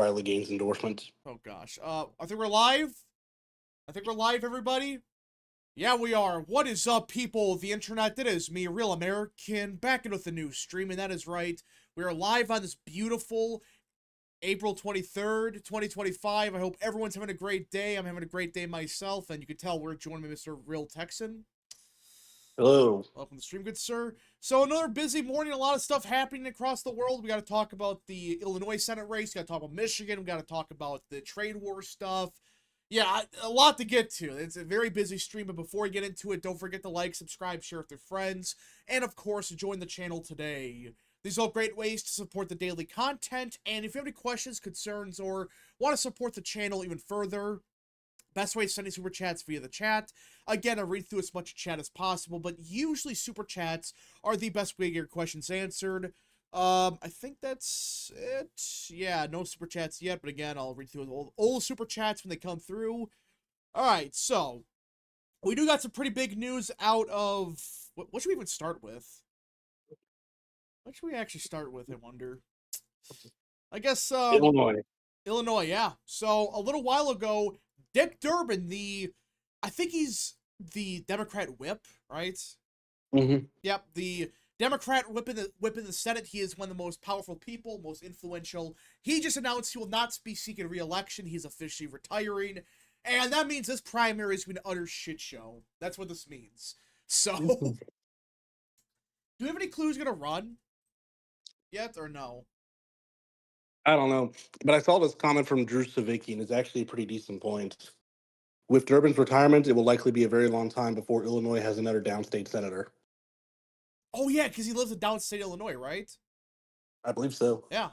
Riley Gaines endorsement. Oh gosh. I think we're live. I think we're live, everybody. Yeah, we are. What is up, people of the internet? It is me, Real American, back in with a new stream, and that is right. We are live on this beautiful April 23rd, 2025. I hope everyone's having a great day. I'm having a great day myself, and you can tell we're joining me, Mr. Real Texan. Hello. Welcome to the stream, good sir. So another busy morning, a lot of stuff happening across the world. We got to talk about the Illinois Senate race. We got to talk about Michigan. We got to talk about the trade war stuff. Yeah, a lot to get to. It's a very busy stream, but before we get into it, don't forget to like, subscribe, share with your friends, and of course, join the channel today. These are all great ways to support the daily content, and if you have any questions, concerns, or want to support the channel even further, best way to send super chats via the chat. Again, I read through as much chat as possible, but usually super chats are the best way to get your questions answered. I think that's it. Yeah, no super chats yet, but again, I'll read through old super chats when they come through. All right, so we do got some pretty big news out of what should we even start with? What should we actually start with, I wonder? I guess Illinois. Illinois, yeah. So a little while ago, Dick Durbin, I think he's the Democrat whip, right? Mm-hmm. Yep, the Democrat whip in the Senate. He is one of the most powerful people, most influential. He just announced he will not be seeking re-election. He's officially retiring, and that means this primary is going to be an utter shit show. That's what this means. So, do we have any clues going to run yet or no? I don't know, but I saw this comment from Drew Savicki, and it's actually a pretty decent point. With Durbin's retirement, it will likely be a very long time before Illinois has another downstate senator. Oh yeah, because he lives in downstate Illinois, right? I believe so. Yeah.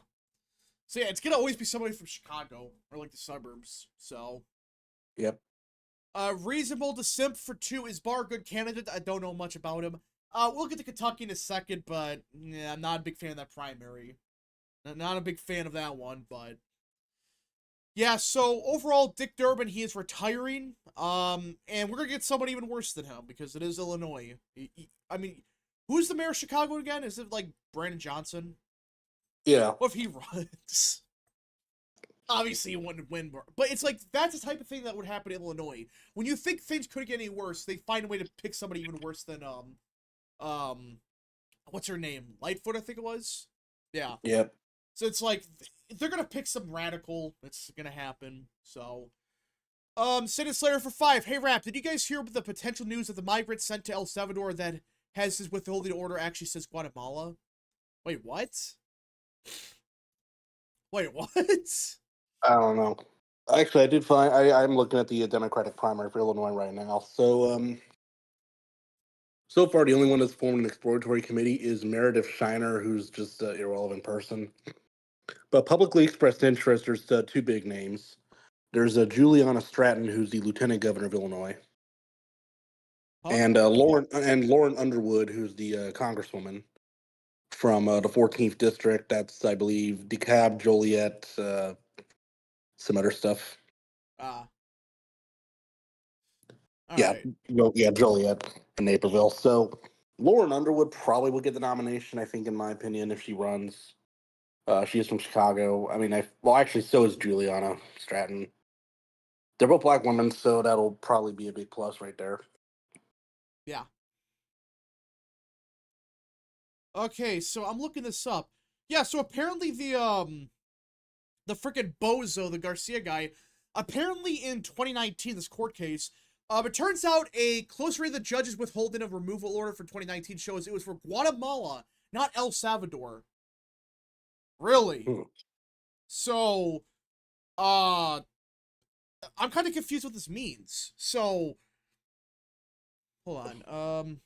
So yeah, it's gonna always be somebody from Chicago or like the suburbs. So. Yep. Reasonable to simp for 2. Is Barr a good candidate? I don't know much about him. We'll get to Kentucky in a second, but yeah, I'm not a big fan of that primary. Not a big fan of that one, but yeah. So overall, Dick Durbin, he is retiring. And we're gonna get somebody even worse than him because it is Illinois. I mean, who's the mayor of Chicago again? Is it like Brandon Johnson? Yeah. What if he runs? Obviously, he wouldn't win, but it's like that's the type of thing that would happen in Illinois. When you think things could get any worse, they find a way to pick somebody even worse than what's her name? Lightfoot, I think it was. Yeah. Yep. So it's like they're gonna pick some radical. It's gonna happen. So, Senate Slayer for 5. Hey, Rap, did you guys hear about the potential news of the migrant sent to El Salvador that has his withholding order actually says Guatemala? Wait, what? Wait, what? I don't know. Actually, I did find I'm looking at the Democratic primary for Illinois right now. So far, the only one that's formed an exploratory committee is Meredith Shiner, who's just an irrelevant person. But publicly expressed interest, there's 2 big names. There's Juliana Stratton, who's the lieutenant governor of Illinois, Huh? and Lauren Underwood, who's the congresswoman from the 14th district. That's, I believe, DeKalb, Joliet, some other stuff. All Yeah, right. well, yeah, Joliet and Naperville. So Lauren Underwood probably will get the nomination, I think, in my opinion, if she runs. She is from Chicago. I mean, actually, so is Juliana Stratton. They're both black women, so that'll probably be a big plus right there. Yeah. Okay, so I'm looking this up. Yeah, so apparently the frickin' bozo, the Garcia guy, apparently in 2019, this court case, it turns out a close read of the judge's withholding of removal order for 2019 shows it was for Guatemala, not El Salvador. Really? So, I'm kind of confused what this means. So, hold on.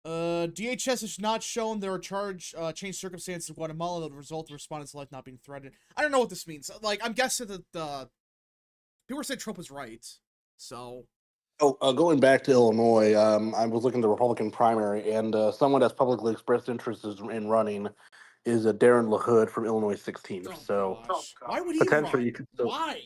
DHS has not shown there are changed circumstances in Guatemala that result in respondents' life not being threatened. I don't know what this means. Like, I'm guessing that people said Trump was right. So. Going back to Illinois, I was looking at the Republican primary, and someone that's publicly expressed interest in running is Darren LaHood from Illinois 16th. Oh, so gosh. Why would he potentially run? you could. Why?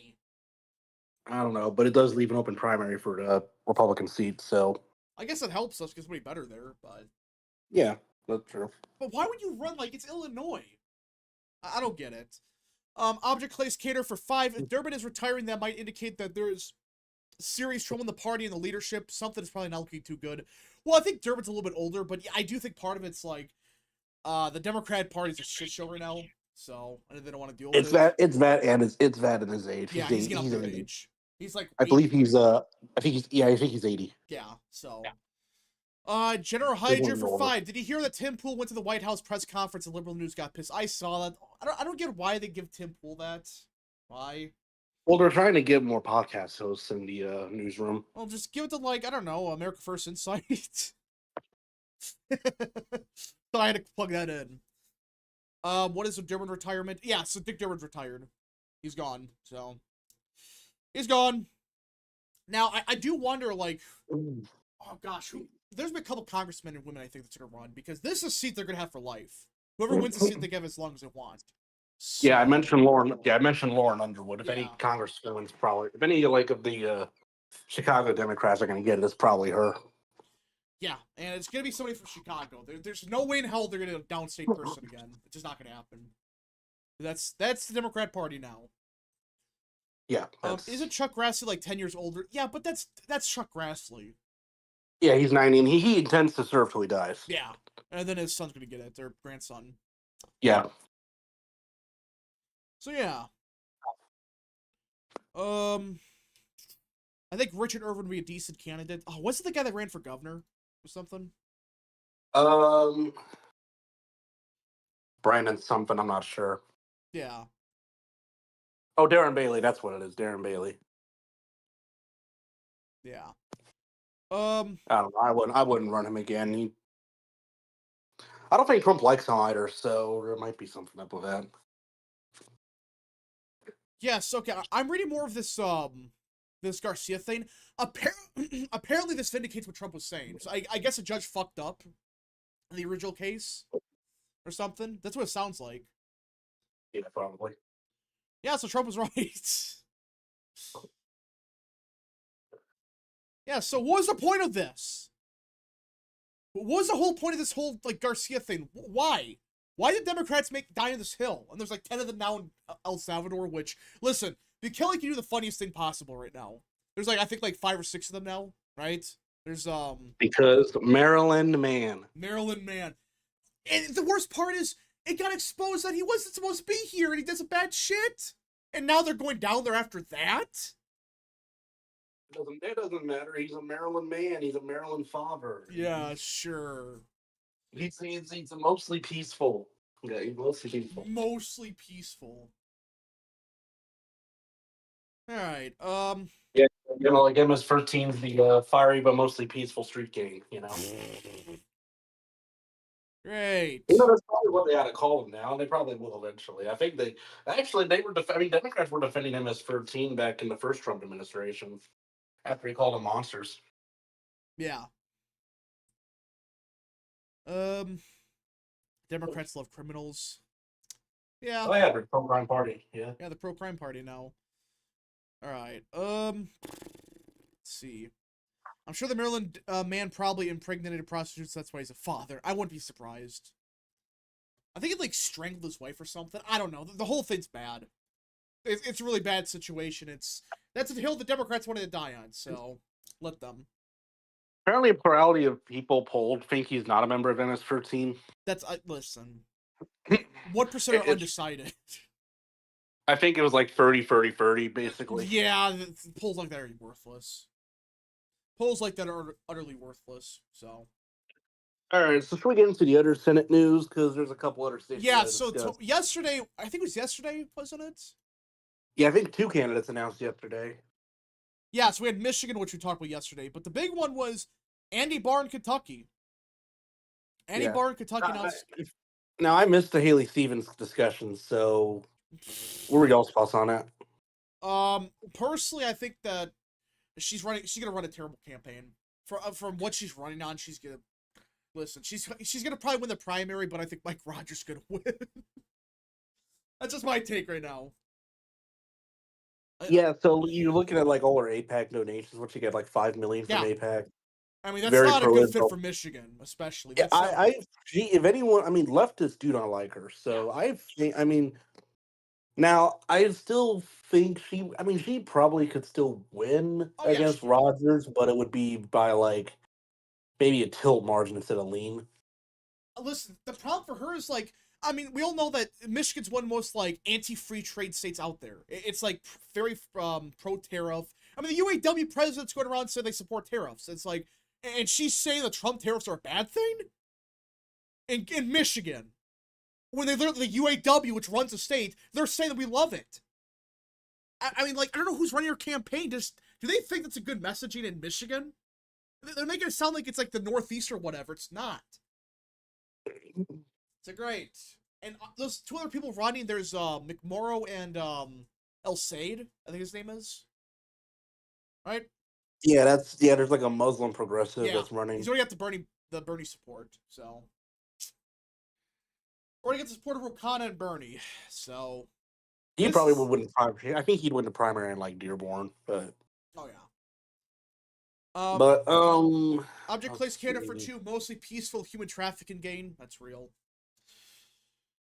I don't know, but it does leave an open primary for the Republican seat. So I guess it helps us because somebody better there, but. yeah, that's true. But why would you run like it's Illinois? I don't get it. Object Clays Cater for 5. If Durbin is retiring, that might indicate that there's serious trouble in the party and the leadership. Something is probably not looking too good. Well, I think Durbin's a little bit older, but I do think part of it's like the Democrat Party's a shit show right now, so they don't want to deal with it. It's that, and it's that in his age. Yeah, he's getting up there in age. He's like I believe he's I think he's 80. Yeah, so General Hyder for 5. Did you hear that Tim Pool went to the White House press conference and liberal news got pissed? I saw that. I don't get why they give Tim Pool that. Why? Well, they're trying to get more podcast hosts in the newsroom. Well, just give it to, like, I don't know, America First Insight. So I had to plug that in. What is the Durbin retirement? Yeah, so Dick Durbin's retired. He's gone, so. He's gone. Now, I do wonder, like, oh gosh, there's been a couple congressmen and women I think that's gonna run, because this is a seat they're gonna have for life. Whoever wins the seat, they give as long as they want. So, yeah, I mentioned Lauren. Yeah, I mentioned Lauren Underwood. If any Yeah. congresswoman's probably, if any like of the Chicago Democrats are going to get it, it's probably her. Yeah, and it's gonna be somebody from Chicago. There's no way in hell they're gonna downstate person again. It's just not gonna happen. That's the Democrat Party now. Yeah. Isn't Chuck Grassley like 10 years older? Yeah, but that's Chuck Grassley. Yeah, he's 90, and he intends to serve till he dies. Yeah, and then his son's gonna get it, their grandson. Yeah. So yeah. I think Richard Irvin would be a decent candidate. Oh, wasn't the guy that ran for governor or something? Brandon something, I'm not sure. Yeah. Oh, Darren Bailey, that's what it is. Darren Bailey. Yeah. I don't know. I wouldn't run him again. I don't think Trump likes him either, so there might be something up with that. Yes, okay. I'm reading more of this this Garcia thing. Apparently this vindicates what Trump was saying. So I guess a judge fucked up in the original case or something. That's what it sounds like. Yeah, probably. Yeah, so Trump was right. Yeah, so what was the point of this? What was the whole point of this whole, like, Garcia thing? Why? Why did Democrats die on this hill? And there's like 10 of them now in El Salvador, which, listen, Bukele can do the funniest thing possible right now. There's like, I think like 5 or 6 of them now, right? There's, Because Maryland man. And the worst part is, it got exposed that he wasn't supposed to be here and he did some bad shit. And now they're going down there after that? It doesn't matter. He's a Maryland man. He's a Maryland father. Yeah, sure. He's mostly peaceful. Yeah, he's mostly peaceful. Mostly peaceful. Alright, Yeah, you know, like MS-13's the fiery but mostly peaceful street gang, you know. Great. You know, that's probably what they ought to call them now. They probably will eventually. I think they were Democrats were defending MS-13 back in the first Trump administration after he called them monsters. Yeah. Democrats love criminals. Yeah. Oh yeah, the pro-crime party. Yeah. Yeah, the pro-crime party now. Alright, let's see. I'm sure the Maryland man probably impregnated a prostitute, so that's why he's a father. I wouldn't be surprised. I think he, like, strangled his wife or something. I don't know. The whole thing's bad. It's a really bad situation. That's a hill the Democrats wanted to die on, so let them. Apparently, a plurality of people polled think he's not a member of MS-13. That's, listen. What percent are undecided? I think it was like 30, basically. Yeah, polls like that are worthless. Polls like that are utterly worthless, so. All right, so should we get into the other Senate news? Because there's a couple other states. Yeah, so yesterday, I think it was yesterday, wasn't it? Yeah, I think 2 candidates announced yesterday. Yeah, so we had Michigan, which we talked about yesterday, but the big one was Andy Barr in Kentucky. Andy Barr in Kentucky announced. Now, I missed the Haley Stevens discussion, so what were y'all's thoughts on that? Personally, I think that she's gonna run a terrible campaign. From what she's running on, she's gonna listen. She's gonna probably win the primary, but I think Mike Rogers is gonna win. That's just my take right now. Yeah, so you're looking at like all her AIPAC donations. What you get, like $5 million from AIPAC. I mean, that's not a good fit for Michigan, especially. Yeah, if anyone, I mean, leftists do not like her. So I mean, Now, I still think she probably could still win Oh yeah, she against can. Rogers, but it would be by like maybe a tilt margin instead of lean. Listen, the problem for her is like, I mean, we all know that Michigan's one of the most like anti-free trade states out there. It's like very pro-tariff. I mean, the UAW president's going around saying they support tariffs. It's like, and she's saying that Trump tariffs are a bad thing in Michigan. When they literally the UAW, which runs the state, they're saying that we love it. I mean, like, I don't know who's running your campaign. Just do they think that's a good messaging in Michigan? They're making it sound like it's like the Northeast or whatever. It's not. It's a great. And those two other people running, there's McMorrow and El Said, I think his name is. Right? Yeah, there's like a Muslim progressive Yeah. that's running. He's already got the Bernie support, so already got the support of Rokana and Bernie. So He probably would win the primary. I think he'd win the primary in like Dearborn, but oh yeah. but Object let's Place Canada for see. 2, mostly peaceful human trafficking gain. That's real.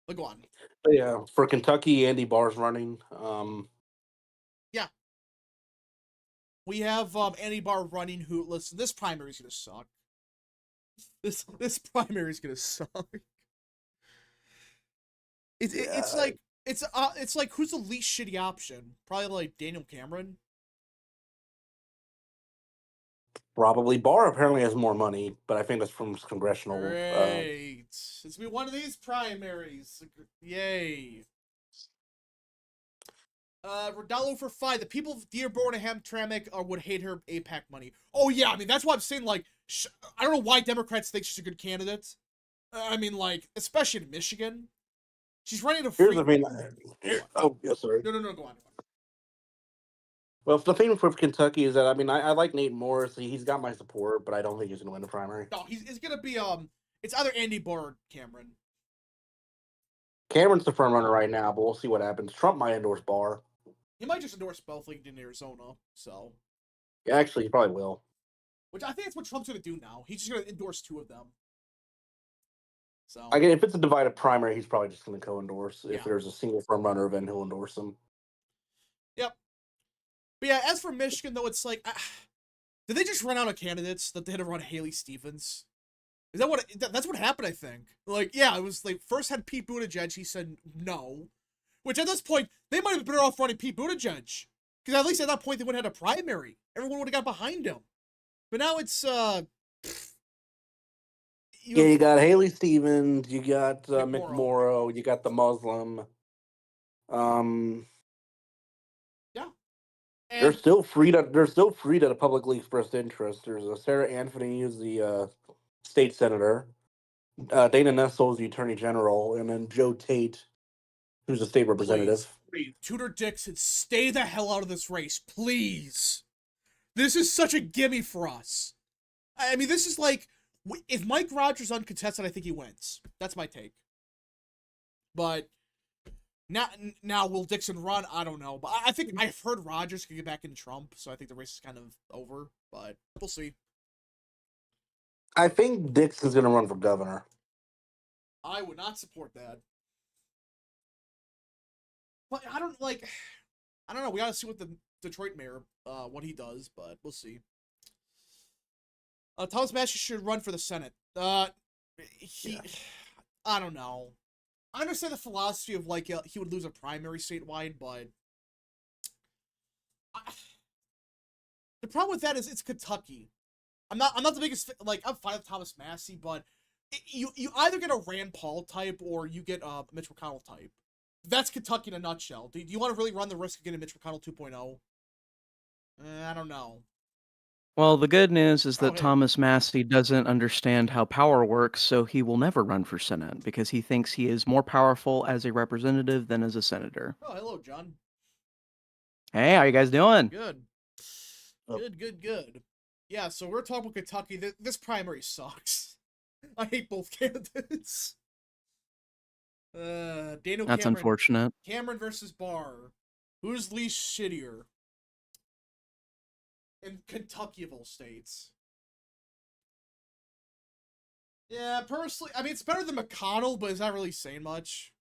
But go on. But yeah, for Kentucky, Andy Barr's running. Yeah. We have Andy Barr running who listen, this primary is gonna suck. This primary is gonna suck. It's like it's like who's the least shitty option? Probably like Daniel Cameron. Probably Barr apparently has more money, but I think that's from his congressional. Great. It's be one of these primaries. Yay. Rodallo for 5. The people of Dearborn and Hamtramck would hate her APAC money. Oh yeah, I mean that's why I'm saying like I don't know why Democrats think she's a good candidate. I mean like especially in Michigan, she's running a free. Here's the thing. Oh, yes, sorry. No, go on. Well, the thing for Kentucky is that I like Nate Morris. He's got my support, but I don't think he's gonna win the primary. No, he's gonna be it's either Andy Barr or Cameron. Cameron's the front runner right now, but we'll see what happens. Trump might endorse Barr. He might just endorse both like in Arizona, so. Yeah, actually, he probably will. Which I think that's what Trump's gonna do now. He's just gonna endorse 2 of them. So Again, if it's a divided primary, he's probably just gonna co-endorse. Yeah. If there's a single front runner, then he'll endorse him. Yep. But yeah, as for Michigan though, it's like, did they just run out of candidates that they had to run Haley Stevens? Is that what? That's what happened, I think. Like, yeah, it was like first had Pete Buttigieg. He said no, which at this point they might have been better off running Pete Buttigieg because at least at that point they wouldn't have had a primary. Everyone would have got behind him. But now it's you got Haley Stevens, you got McMorrow, you got the Muslim. Yeah. And they're still free to publicly express interest. There's a Sarah Anthony who's the state senator, Dana Nessel is the attorney general, and then Joe Tate, who's a state representative. Please. Tudor Dixon, stay the hell out of this race, please. This is such a gimme for us. I mean, this is like, if Mike Rogers uncontested, I think he wins. That's my take. But now will Dixon run? I don't know. But I think I've heard Rogers could get back in Trump, so I think the race is kind of over. But we'll see. I think Dixon's going to run for governor. I would not support that. But I don't know. We got to see what the Detroit mayor, what he does, but we'll see. Thomas Massie should run for the Senate. I don't know. I understand the philosophy of like he would lose a primary statewide, but the problem with that is it's Kentucky. I'm not the biggest like I'm fine with Thomas Massie, but you either get a Rand Paul type or you get a Mitch McConnell type. That's Kentucky in a nutshell. Do you want to really run the risk of getting Mitch McConnell 2.0? I don't know. Well, the good news is that Thomas Massie doesn't understand how power works, so he will never run for Senate because he thinks he is more powerful as a representative than as a senator. Oh, hello, John. Hey, how you guys doing? Good. Good. Yeah, so we're talking about Kentucky. This primary sucks. I hate both candidates. Daniel That's Cameron, unfortunate. Cameron versus Barr. Who's least shittier? In Kentucky of all states. Yeah, personally, I mean, it's better than McConnell, but it's not really saying much.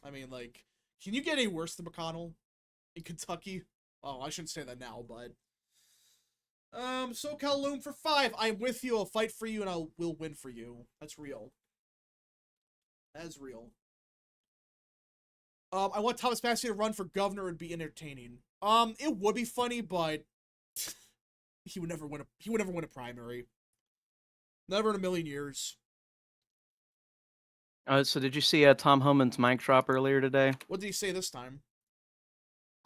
I mean, like, can you get any worse than McConnell in Kentucky? Oh, I shouldn't say that now, but SoCal Loom for 5. I'm with you. I'll fight for you, and I will win for you. That's real. That's real. I want Thomas Massey to run for governor and be entertaining. It would be funny, but he would never win a primary. Never in a million years. So did you see Tom Homan's mic drop earlier today? What did he say this time?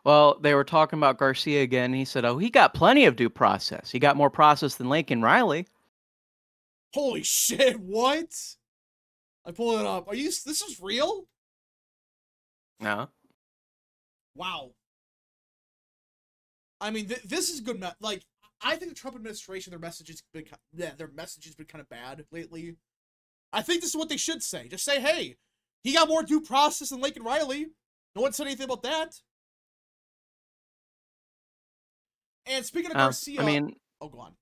Well, they were talking about Garcia again. He said, "Oh, he got plenty of due process. He got more process than Lincoln Riley." Holy shit! What? I pulled it up. Are you? This is real? No. Wow. I mean, this is good. Like, I think the Trump administration, their message has been kind of bad lately. I think this is what they should say. Just say, hey, he got more due process than Lincoln Riley. No one said anything about that. And speaking of Garcia, I mean, oh, go on.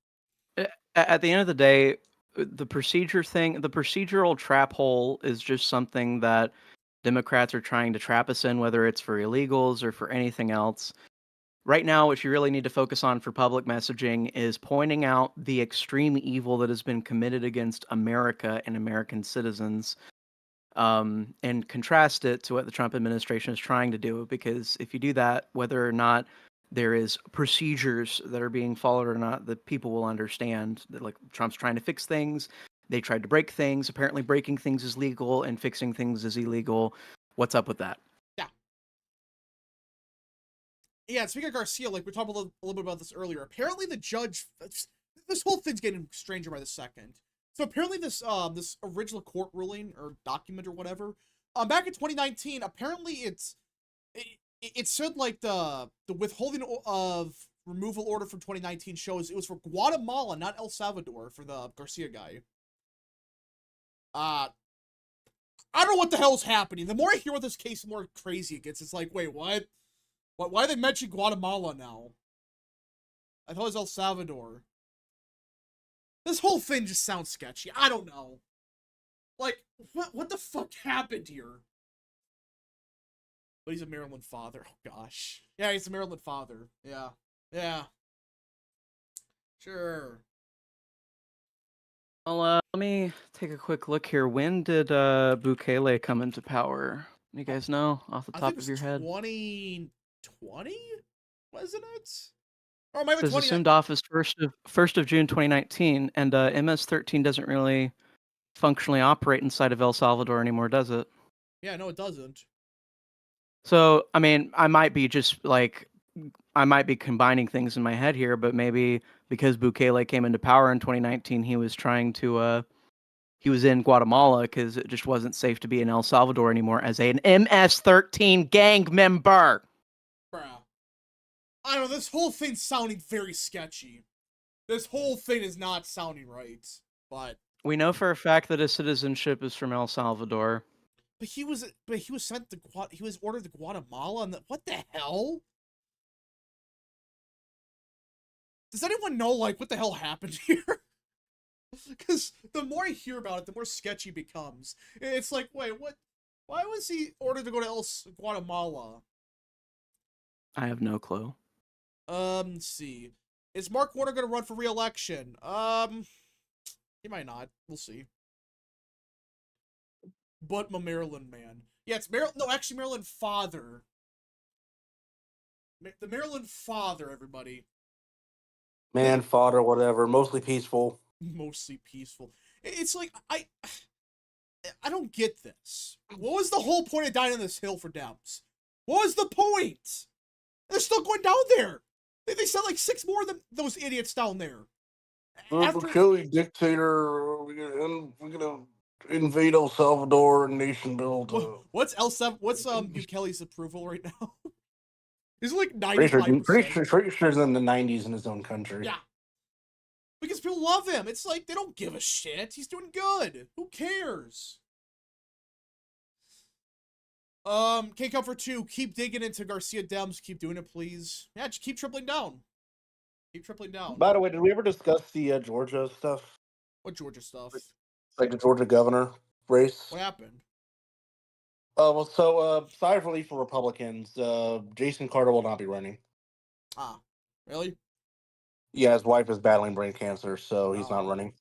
At the end of the day, the procedural trap hole is just something that Democrats are trying to trap us in, whether it's for illegals or for anything else. Right now, what you really need to focus on for public messaging is pointing out the extreme evil that has been committed against America and American citizens, and contrast it to what the Trump administration is trying to do. Because if you do that, whether or not there is procedures that are being followed or not, the people will understand that, like, Trump's trying to fix things. They tried to break things. Apparently breaking things is legal and fixing things is illegal. What's up with that? Yeah, speaking of Garcia, like we talked a little bit about this earlier. Apparently the judge, this whole thing's getting stranger by the second. So apparently this original court ruling or document or whatever, back in 2019, apparently it said like the withholding of removal order from 2019 shows it was for Guatemala, not El Salvador, for the Garcia guy. I don't know what the hell's happening. The more I hear about this case, the more crazy it gets. It's like, wait, what? Why they mention Guatemala now? I thought it was El Salvador. This whole thing just sounds sketchy. I don't know. Like, what the fuck happened here? But he's a Maryland father. Oh, gosh. Yeah, he's a Maryland father. Yeah. Yeah. Sure. Well, let me take a quick look here. When did Bukele come into power? You guys know off the top of your head? 2020, wasn't it? Or maybe it says assumed office 1st of June 2019, and MS-13 doesn't really functionally operate inside of El Salvador anymore, does it? Yeah, no, it doesn't. So, I mean, I might be combining things in my head here, but maybe because Bukele came into power in 2019, he was trying to, he was in Guatemala because it just wasn't safe to be in El Salvador anymore as an MS-13 gang member. Bruh. I don't know, this whole thing's sounding very sketchy. This whole thing is not sounding right, but... We know for a fact that his citizenship is from El Salvador. But he was sent to he was ordered to Guatemala, and what the hell? Does anyone know, like, what the hell happened here? Because the more I hear about it, the more sketchy it becomes. It's like, wait, what? Why was he ordered to go to Guatemala? I have no clue. Let's see. Is Mark Warner going to run for re-election? He might not. We'll see. But my Maryland man. Yeah, it's Maryland. No, actually, Maryland father. The Maryland father, everybody. Man, fodder, whatever. Mostly peaceful. Mostly peaceful. It's like, I don't get this. What was the whole point of dying on this hill for Dems? What was the point? They're still going down there. They sent like 6 more of them, those idiots down there. After killing dictator, we're gonna invade El Salvador and nation build. What's Bukele's approval right now? He's like 95%. Pretty sure he's in the 90s in his own country. Yeah. Because people love him. It's like, they don't give a shit. He's doing good. Who cares? Can't come for 2. Keep digging into Garcia Dems. Keep doing it, please. Yeah, just keep tripling down. Keep tripling down. By the way, did we ever discuss the Georgia stuff? What Georgia stuff? Like the Georgia governor race? What happened? Sigh of relief for Republicans. Jason Carter will not be running. Ah, really? Yeah, his wife is battling brain cancer, so he's not running.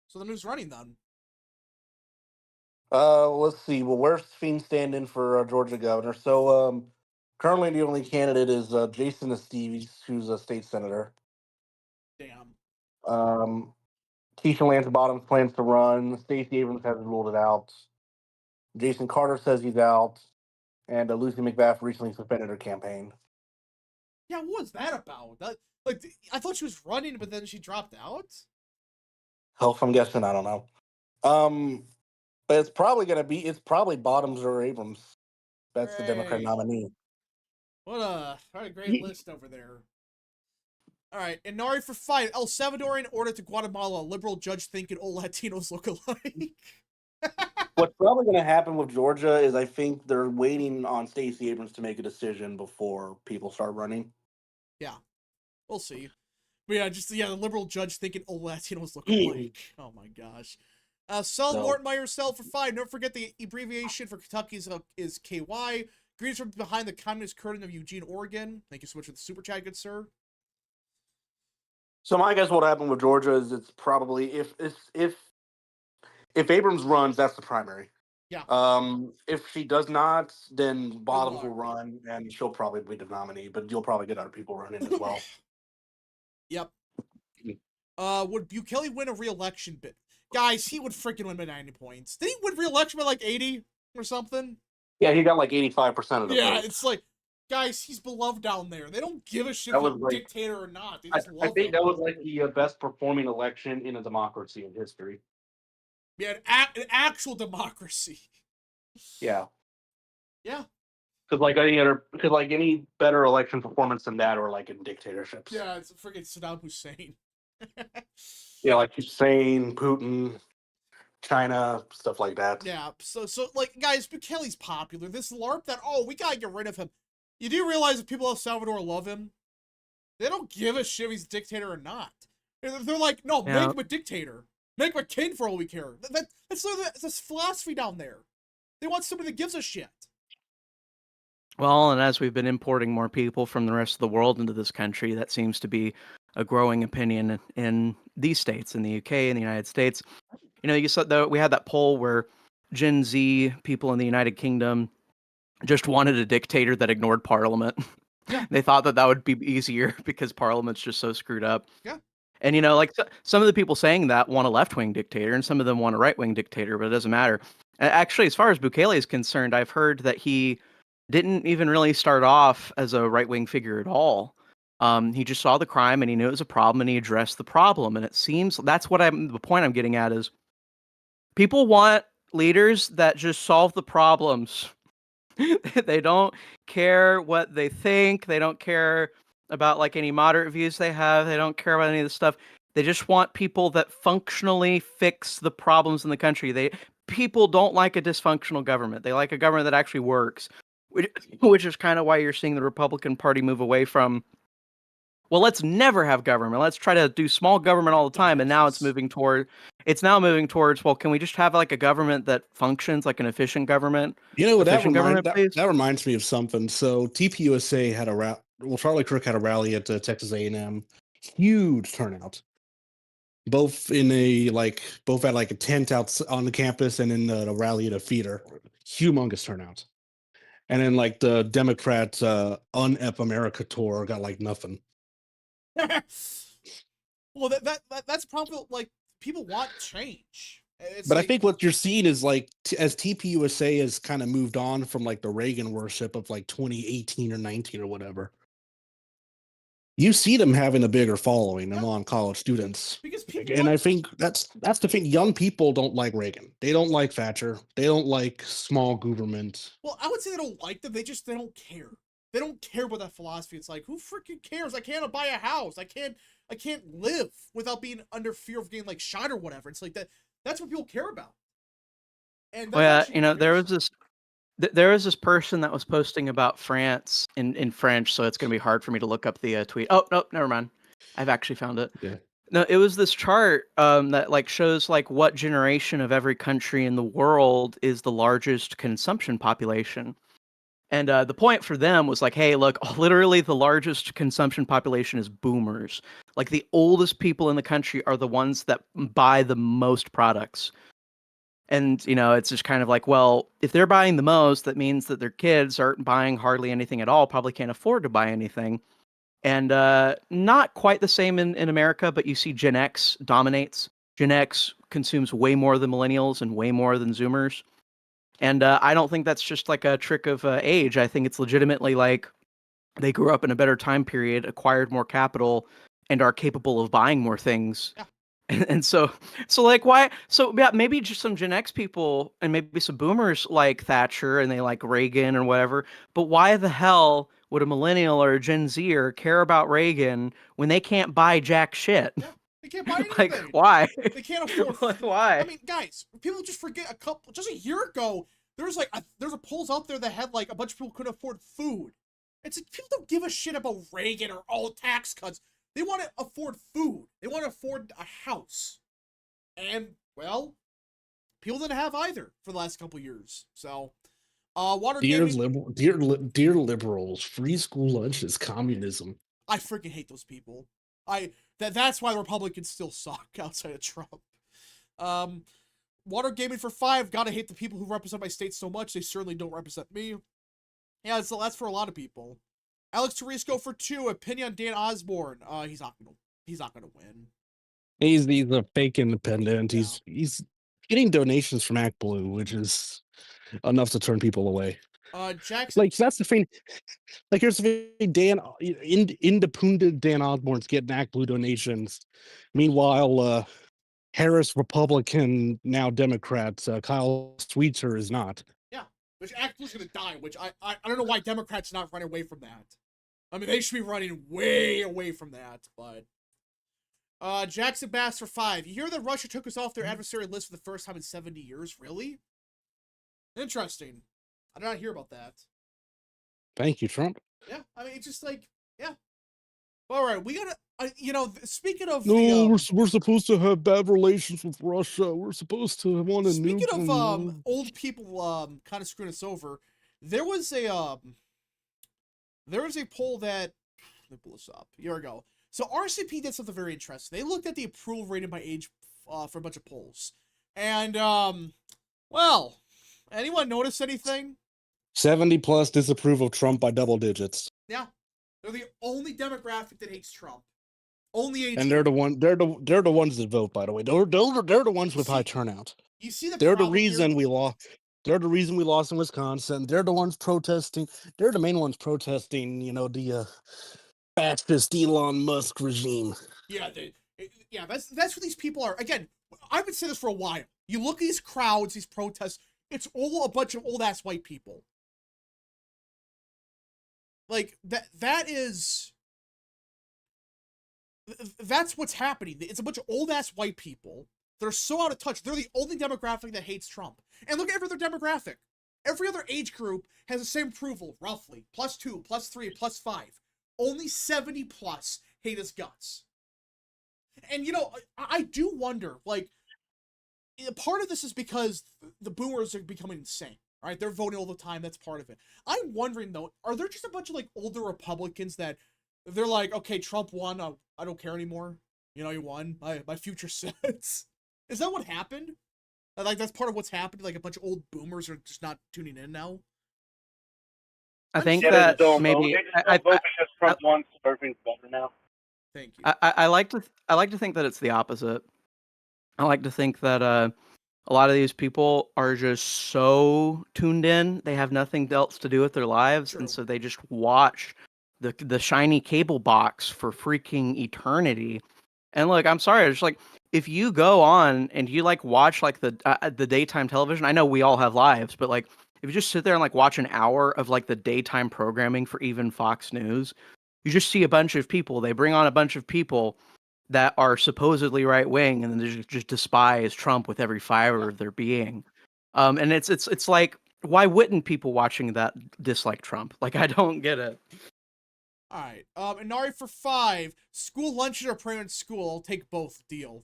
So then who's running then? Let's see. Well, where's Fiend standing for Georgia governor? So, currently the only candidate is Jason Esteves, who's a state senator. Damn. Keisha Lance Bottoms plans to run. Stacey Abrams hasn't ruled it out. Jason Carter says he's out. And Lucy McBath recently suspended her campaign. Yeah, what was that about? I thought she was running, but then she dropped out? Hell, if I'm guessing, I don't know. But it's probably Bottoms or Abrams. That's the Democrat nominee. What a great list over there. All right, Inari for fight. El Salvadorian ordered to Guatemala. Liberal judge thinking all Latinos look alike. What's probably going to happen with Georgia is I think they're waiting on Stacey Abrams to make a decision before people start running. Yeah, we'll see. But yeah, the liberal judge thinking all Latinos look alike. Oh my gosh. Morton by yourself for 5. Don't forget the abbreviation for Kentucky is KY. Greetings from behind the Communist curtain of Eugene, Oregon. Thank you so much for the super chat, good sir. So my guess what happened with Georgia is it's probably if Abrams runs, that's the primary. Yeah. If she does not, then Bottoms will run, and she'll probably be the nominee. But you'll probably get other people running as well. Yep. Would Bukele win a re-election bid? Guys, he would freaking win by 90 points. Did he win re-election by like 80 or something? Yeah, he got like 85% of the vote. It's like, guys, he's beloved down there. They don't give a shit if he's a dictator or not. They just love him. I think that was like the best performing election in a democracy in history. Yeah, an actual democracy. Yeah. Yeah. Because any better election performance than that, or like in dictatorships. Yeah, it's freaking Saddam Hussein. Yeah, like Hussein, Putin, China, stuff like that. Yeah, so like, guys, Bukele's popular. This LARP that, we gotta get rid of him. You do realize that people of Salvador love him? They don't give a shit if he's a dictator or not. They're like, no, make him a dictator. Make him a king for all we care. That's philosophy down there. They want somebody that gives a shit. Well, and as we've been importing more people from the rest of the world into this country, that seems to be a growing opinion in these states, in the UK, in the United States. You know, you saw we had that poll where Gen Z people in the United Kingdom just wanted a dictator that ignored Parliament. Yeah. They thought that would be easier because Parliament's just so screwed up. Yeah. And, you know, like some of the people saying that want a left-wing dictator and some of them want a right-wing dictator, but it doesn't matter. Actually, as far as Bukele is concerned, I've heard that he didn't even really start off as a right-wing figure at all. He just saw the crime and he knew it was a problem and he addressed the problem. And it seems that's the point I'm getting at is people want leaders that just solve the problems. They don't care what they think. They don't care about like any moderate views they have. They don't care about any of this stuff. They just want people that functionally fix the problems in the country. People don't like a dysfunctional government. They like a government that actually works, which is kind of why you're seeing the Republican Party move away from, well, let's never have government. Let's try to do small government all the time. And now it's moving towards, well, can we just have like a government that functions like an efficient government? You know, that reminds me of something. So TPUSA had Charlie Kirk had a rally at Texas A&M. Huge turnout. Both at like a tent out on the campus and in the rally at a theater. Humongous turnout. And then like the Democrat UNEP America tour got like nothing. Well, that's probably like people want change. But I think what you're seeing is like as TPUSA has kind of moved on from like the Reagan worship of like 2018 or 19 or whatever. You see them having a bigger following among college students. And I think that's the thing. Young people don't like Reagan. They don't like Thatcher. They don't like small government. Well, I would say they don't like them. They don't care. They don't care about that philosophy. It's like, who freaking cares? I can't buy a house. I can't live without being under fear of getting like shot or whatever. It's like that. That's what people care about. And there was this person that was posting about France in French, so it's going to be hard for me to look up the tweet. Oh, no, never mind. I've actually found it. Yeah. No, it was this chart that like shows like what generation of every country in the world is the largest consumption population. And the point for them was like, hey, look, literally the largest consumption population is boomers. Like the oldest people in the country are the ones that buy the most products. And, you know, it's just kind of like, well, if they're buying the most, that means that their kids aren't buying hardly anything at all, probably can't afford to buy anything. And not quite the same in America, but you see Gen X dominates. Gen X consumes way more than millennials and way more than Zoomers. And I don't think that's just like a trick of age. I think it's legitimately like they grew up in a better time period, acquired more capital, and are capable of buying more things. Yeah. And so like why? So yeah, maybe just some Gen X people and maybe some boomers like Thatcher and they like Reagan or whatever. But why the hell would a millennial or a Gen Zer care about Reagan when they can't buy jack shit? Yeah, they can't buy anything. Like why? They can't afford. Why? I mean, guys, people just forget just a year ago, there's a polls out there that had like a bunch of people couldn't afford food. It's like people don't give a shit about Reagan or all tax cuts. They want to afford food. They want to afford a house. And, well, people didn't have either for the last couple years. So, Dear Watergate. dear liberals, free school lunch is communism. I freaking hate those people. That's why the Republicans still suck outside of Trump. Water Gaming for 5. Gotta hate the people who represent my state so much. They certainly don't represent me. Yeah, so that's for a lot of people. Alex Tarisco for 2. Opinion on Dan Osborne. He's not gonna win. He's a fake independent. Yeah. He's getting donations from ActBlue, which is enough to turn people away. Jackson. Like that's the thing. Like here's the thing, independent Dan Osborne's getting ActBlue donations. Meanwhile, Harris Republican, now Democrat, Kyle Sweetser is not. Yeah, which ActBlue's gonna die. Which I don't know why Democrats not running away from that. I mean, they should be running way away from that. But Jackson Bass for 5. You hear that Russia took us off their adversary list for the first time in 70 years? Really? Interesting. I did not hear about that. Thank you, Trump. Yeah, I mean, it's just like, yeah. All right, we gotta, speaking of we're supposed to have bad relations with Russia. We're supposed to want to nuke. Speaking of old people kind of screwing us over, there was a poll that, let me pull this up. Here we go. So RCP did something very interesting. They looked at the approval rating by age for a bunch of polls, and well, anyone notice anything? 70 plus disapprove of Trump by double digits. Yeah, they're the only demographic that hates Trump. Only age. And they're the ones that vote. By the way, they're the ones with high turnout. You see they're the reason we lost. They're the reason we lost in Wisconsin. They're the ones protesting. They're the main ones protesting. You know, the fascist Elon Musk regime. Yeah, that's what these people are. Again, I've been saying this for a while. You look at these crowds, these protests. It's all a bunch of old ass white people. Like that's what's happening. It's a bunch of old ass white people. They're so out of touch. They're the only demographic that hates Trump. And look at every other demographic. Every other age group has the same approval, roughly. +2, +3, +5. Only 70 plus hate his guts. And, you know, I do wonder, like, part of this is because the boomers are becoming insane, right? They're voting all the time. That's part of it. I'm wondering, though, are there just a bunch of, like, older Republicans that they're like, okay, Trump won. I don't care anymore. You know, he won. My future sets. Is that what happened? Like, that's part of what's happened? Like, a bunch of old boomers are just not tuning in now? I think that maybe I vote because Trump won, so everything's better now. Thank you. I like to think that it's the opposite. I like to think that a lot of these people are just so tuned in, they have nothing else to do with their lives, True. And so they just watch the shiny cable box for freaking eternity. And look, I'm sorry, it's like if you go on and you like watch like the daytime television, I know we all have lives, but like if you just sit there and like watch an hour of like the daytime programming for even Fox News, you just see a bunch of people. They bring on a bunch of people that are supposedly right wing, and then they just despise Trump with every fiber of their being. And it's like, why wouldn't people watching that dislike Trump? Like, I don't get it. All right. Inari for 5. School lunches are prayer in school. I'll take both. Deal.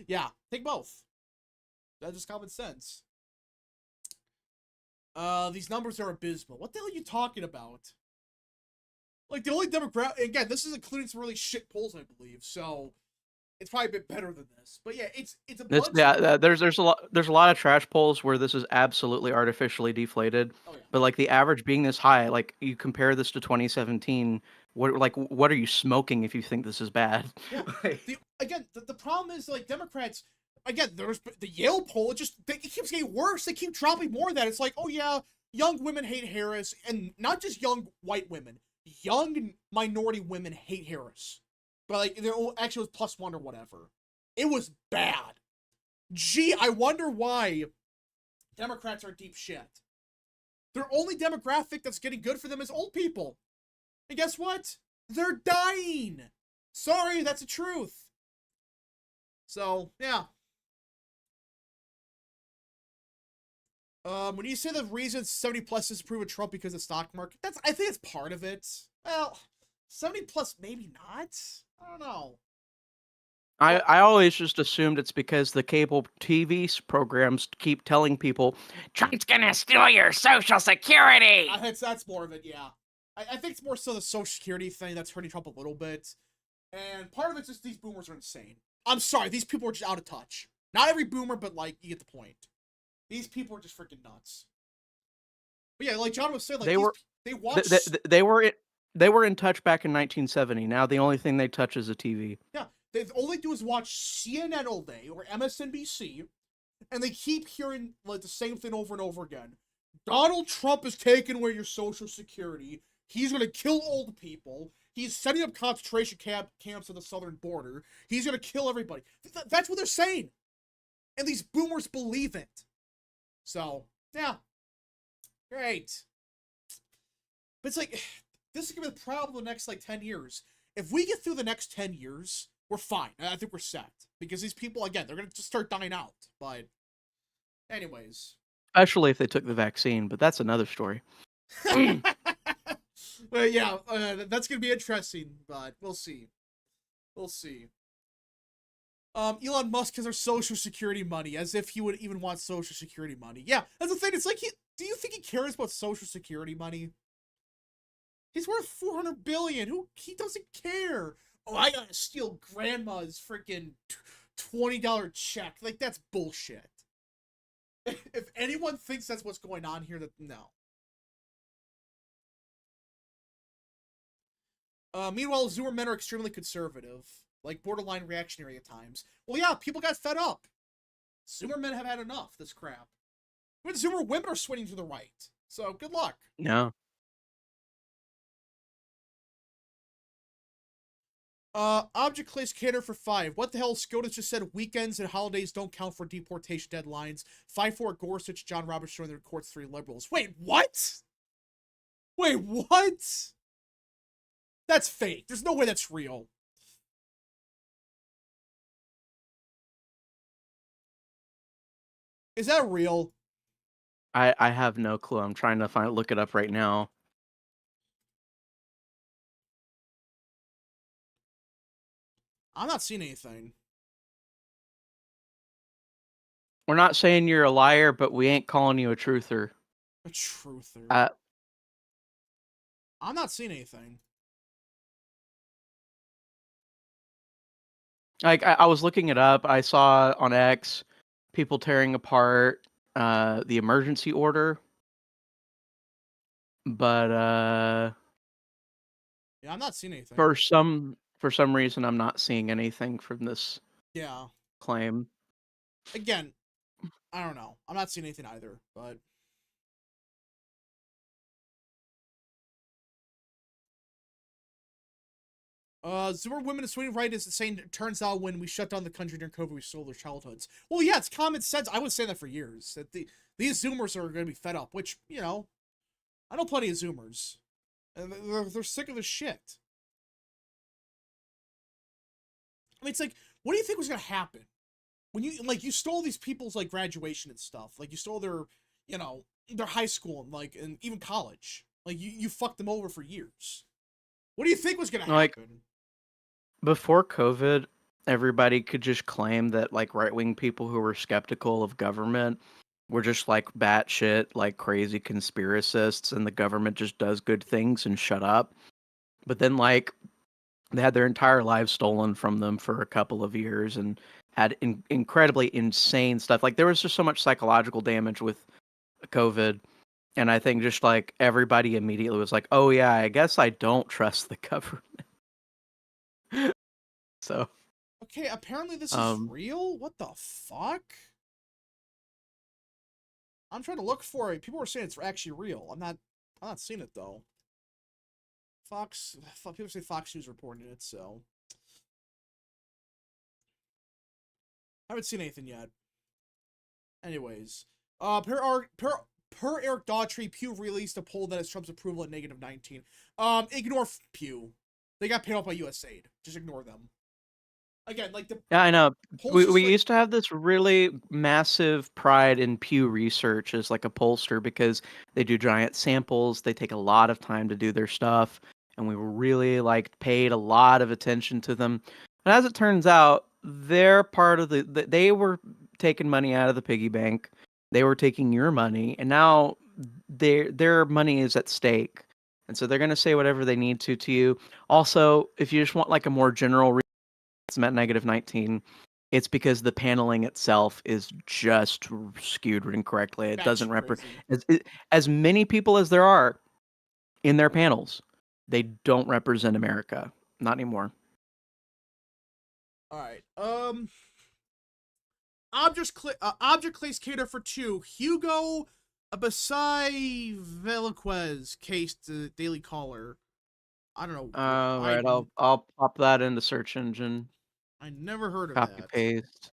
Yeah, take both. That's just common sense. These numbers are abysmal. What the hell are you talking about? Like, the only demographic... Again, this is including some really shit polls, I believe, so... It's probably a bit better than this. But yeah, it's a bunch of... there's a lot of trash polls where this is absolutely artificially deflated. Oh, yeah. But like the average being this high, like you compare this to 2017, what are you smoking if you think this is bad? Yeah. The problem is, like, Democrats, again, there's the Yale poll, it keeps getting worse. They keep dropping more of that. It's like, oh yeah, young women hate Harris, and not just young white women, young minority women hate Harris. But like, actually it was +1 or whatever. It was bad. Gee, I wonder why Democrats are deep shit. Their only demographic that's getting good for them is old people. And guess what? They're dying. Sorry, that's the truth. So, yeah. When you say the reason 70 plus disapprove of Trump because of the stock market, I think it's part of it. Well, 70 plus maybe not. I don't know. I always just assumed it's because the cable TV programs keep telling people Trump's gonna steal your Social Security. That's more of it, yeah. I think it's more so the Social Security thing that's hurting Trump a little bit. And part of it's just these boomers are insane. I'm sorry, these people are just out of touch. Not every boomer, but like, you get the point. These people are just freaking nuts. But yeah, like John was saying, like they were in touch back in 1970. Now the only thing they touch is a TV. Yeah, all they do is watch CNN all day or MSNBC, and they keep hearing like the same thing over and over again. Donald Trump is taking away your Social Security. He's going to kill old people. He's setting up concentration camps on the southern border. He's going to kill everybody. That's what they're saying. And these boomers believe it. So, yeah. Great. But it's like, this is going to be the problem the next, like, 10 years. If we get through the next 10 years, we're fine. I think we're set. Because these people, again, they're going to just start dying out. But, anyways. Especially if they took the vaccine, but that's another story. Well, yeah, that's going to be interesting, but we'll see. We'll see. Elon Musk has our Social Security money, as if he would even want Social Security money. Yeah, that's the thing. It's like, do you think he cares about Social Security money? He's worth $400 billion. He doesn't care. Oh, I gotta steal grandma's freaking $20 check. Like, that's bullshit. If anyone thinks that's what's going on here, no. Meanwhile, Zoomer men are extremely conservative, like borderline reactionary at times. Well, yeah, people got fed up. Zoomer men have had enough of this crap. Even Zoomer women are swinging to the right. So, good luck. No. Object Clays Cater for 5. What the hell? SCOTUS just said weekends and holidays don't count for deportation deadlines. 5-4 Gorsuch, John Roberts joined the court's 3 liberals. Wait, what? Wait, what? That's fake. There's no way that's real. Is that real? I have no clue. I'm trying to look it up right now. I'm not seeing anything. We're not saying you're a liar, but we ain't calling you a truther. A truther? I'm not seeing anything. Like, I was looking it up. I saw on X people tearing apart the emergency order. But yeah, I'm not seeing anything. For some reason, I'm not seeing anything from this claim. Again, I don't know. I'm not seeing anything either, but Zoomer women in swinging right is saying it turns out when we shut down the country during COVID, we stole their childhoods. Well, yeah, it's common sense. I was saying that for years. That these Zoomers are going to be fed up, which, you know, I know plenty of Zoomers. And they're sick of this shit. I mean, it's like, what do you think was going to happen? When you stole these people's, like, graduation and stuff. Like, you stole their, you know, their high school and, like, and even college. Like, you fucked them over for years. What do you think was going to Like, happen? before COVID, everybody could just claim that like right-wing people who were skeptical of government were just like batshit, like crazy conspiracists, and the government just does good things and shut up. But then like they had their entire lives stolen from them for a couple of years and had incredibly insane stuff. Like there was just so much psychological damage with COVID. And I think just like everybody immediately was like, oh yeah, I guess I don't trust the government. So, Okay, apparently this is um, real? What the fuck? I'm trying to look for it. People are saying it's actually real. I'm not seeing it though. People say Fox News reported it, so I haven't seen anything yet. Anyways, per Eric Daughtry, Pew released a poll that has Trump's approval at -19. Ignore Pew. They got paid off by USAID. Just ignore them. Again, like the yeah, I know. polls We like, used to have this really massive pride in Pew Research as like a pollster because they do giant samples. They take a lot of time to do their stuff, and we were really like paid a lot of attention to them. But as it turns out, they're part of they were taking money out of the piggy bank. They were taking your money, and now their money is at stake. And so they're going to say whatever they need to you. Also, if you just want like a more general it's met -19, it's because the paneling itself is just skewed incorrectly. It doesn't represent as many people as there are in their panels. They don't represent America. Not anymore. all right. Object clays cater for 2. Hugo Abasai Velasquez case to Daily Caller. I don't know. All right, I'll pop that in the search engine. I never heard of Copy that. paste.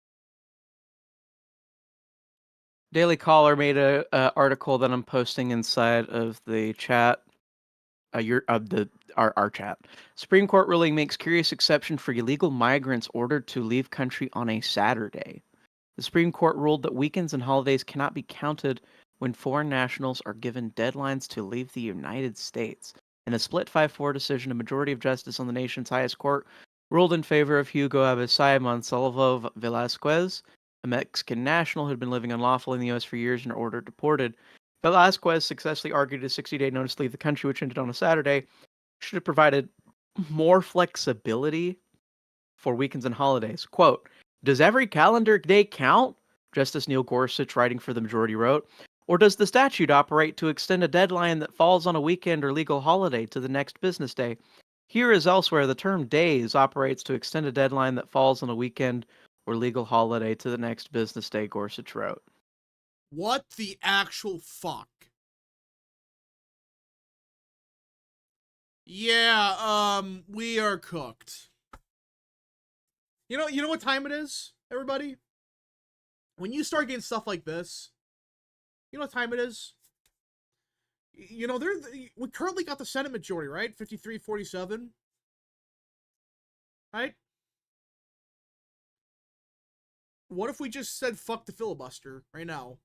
Daily Caller made a article that I'm posting inside of the chat. Our chat. Supreme Court ruling makes curious exception for illegal migrants ordered to leave country on a Saturday. The Supreme Court ruled that weekends and holidays cannot be counted when foreign nationals are given deadlines to leave the United States. In a split 5-4 decision, a majority of justice on the nation's highest court ruled in favor of Hugo Abasai Monsalvo Velasquez, a Mexican national who had been living unlawfully in the U.S. for years and ordered deported. Velasquez successfully argued a 60-day notice to leave the country, which ended on a Saturday, should have provided more flexibility for weekends and holidays. Quote, does every calendar day count? Justice Neil Gorsuch, writing for the majority, wrote. Or does the statute operate to extend a deadline that falls on a weekend or legal holiday to the next business day? Here as elsewhere, the term days operates to extend a deadline that falls on a weekend or legal holiday to the next business day, Gorsuch wrote. What the actual fuck? Yeah, we are cooked. You know what time it is, everybody? When you start getting stuff like this, you know what time it is? You know, we currently got the Senate majority, right? 53-47. Right? What if we just said fuck the filibuster right now?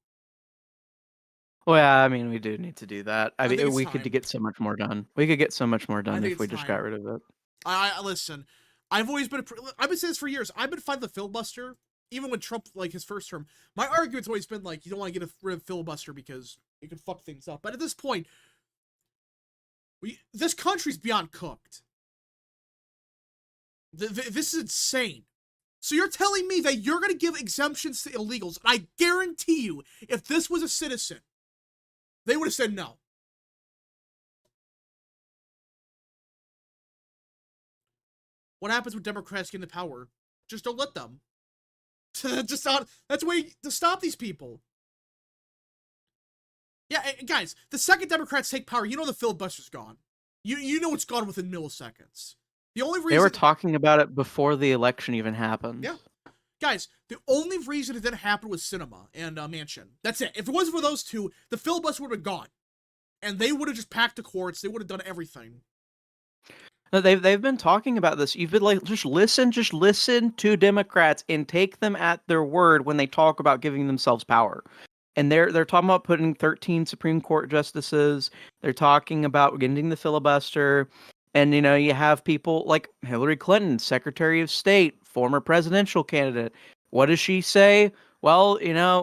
Well, yeah, I mean, we do need to do that. I mean, we time. could get so much more done. We could get so much more done if we just got rid of it. I listen. I've saying this for years. I've been fighting the filibuster, even when Trump, like his first term. My argument's always been like, you don't want to get rid of filibuster because it can fuck things up. But at this point, this country's beyond cooked. This is insane. So you're telling me that you're going to give exemptions to illegals, and I guarantee you, if this was a citizen, they would have said no. What happens when Democrats get into power? Just don't let them. That's a way to stop these people. Yeah, guys, the second Democrats take power, you know the filibuster's gone. You know it's gone within milliseconds. The only reason they were talking about it before the election even happened. Yeah. Guys, the only reason it didn't happen was Cinema and Manchin. That's it. If it wasn't for those two, the filibuster would have gone. And they would have just packed the courts. They would have done everything. No, they've been talking about this. You've been like, just listen to Democrats and take them at their word when they talk about giving themselves power. And they're talking about putting 13 Supreme Court justices. They're talking about ending the filibuster. And, you have people like Hillary Clinton, Secretary of State, former presidential candidate. What does she say? Well,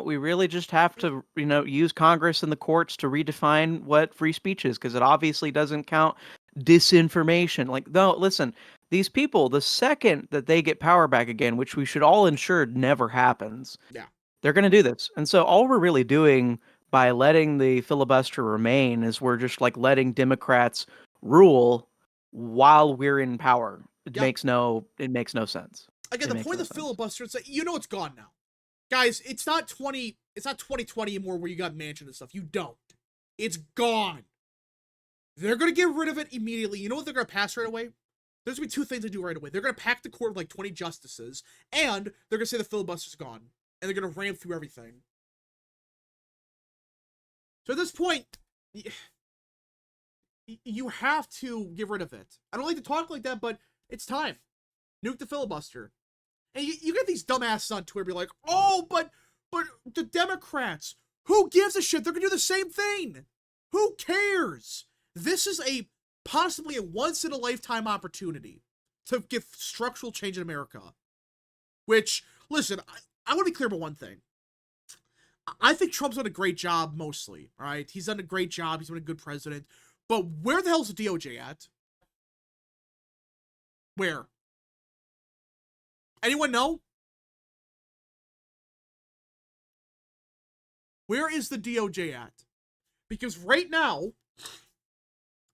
we really just have to, use Congress and the courts to redefine what free speech is, because it obviously doesn't count disinformation. Like, no, listen, these people, the second that they get power back again, which we should all ensure never happens, Yeah. they're going to do this. And so all we're really doing by letting the filibuster remain is we're just like letting Democrats rule while we're in power. It Yep. makes no sense. Again, the point of the filibuster, it's like, it's gone now. Guys, it's not 2020 anymore where you got Manchin and stuff. You don't. It's gone. They're going to get rid of it immediately. You know what they're going to pass right away? There's going to be two things they do right away. They're going to pack the court with like 20 justices, and they're going to say the filibuster's gone, and they're going to ram through everything. So at this point, you have to get rid of it. I don't like to talk like that, but it's time. Nuke the filibuster. And you get these dumbasses on Twitter be like, oh, but the Democrats, who gives a shit? They're going to do the same thing. Who cares? This is possibly a once-in-a-lifetime opportunity to get structural change in America. Which, listen, I want to be clear about one thing. I think Trump's done a great job mostly, all right? He's done a great job. He's been a good president. But where the hell's the DOJ at? Where? Anyone know? Where is the DOJ at? Because right now,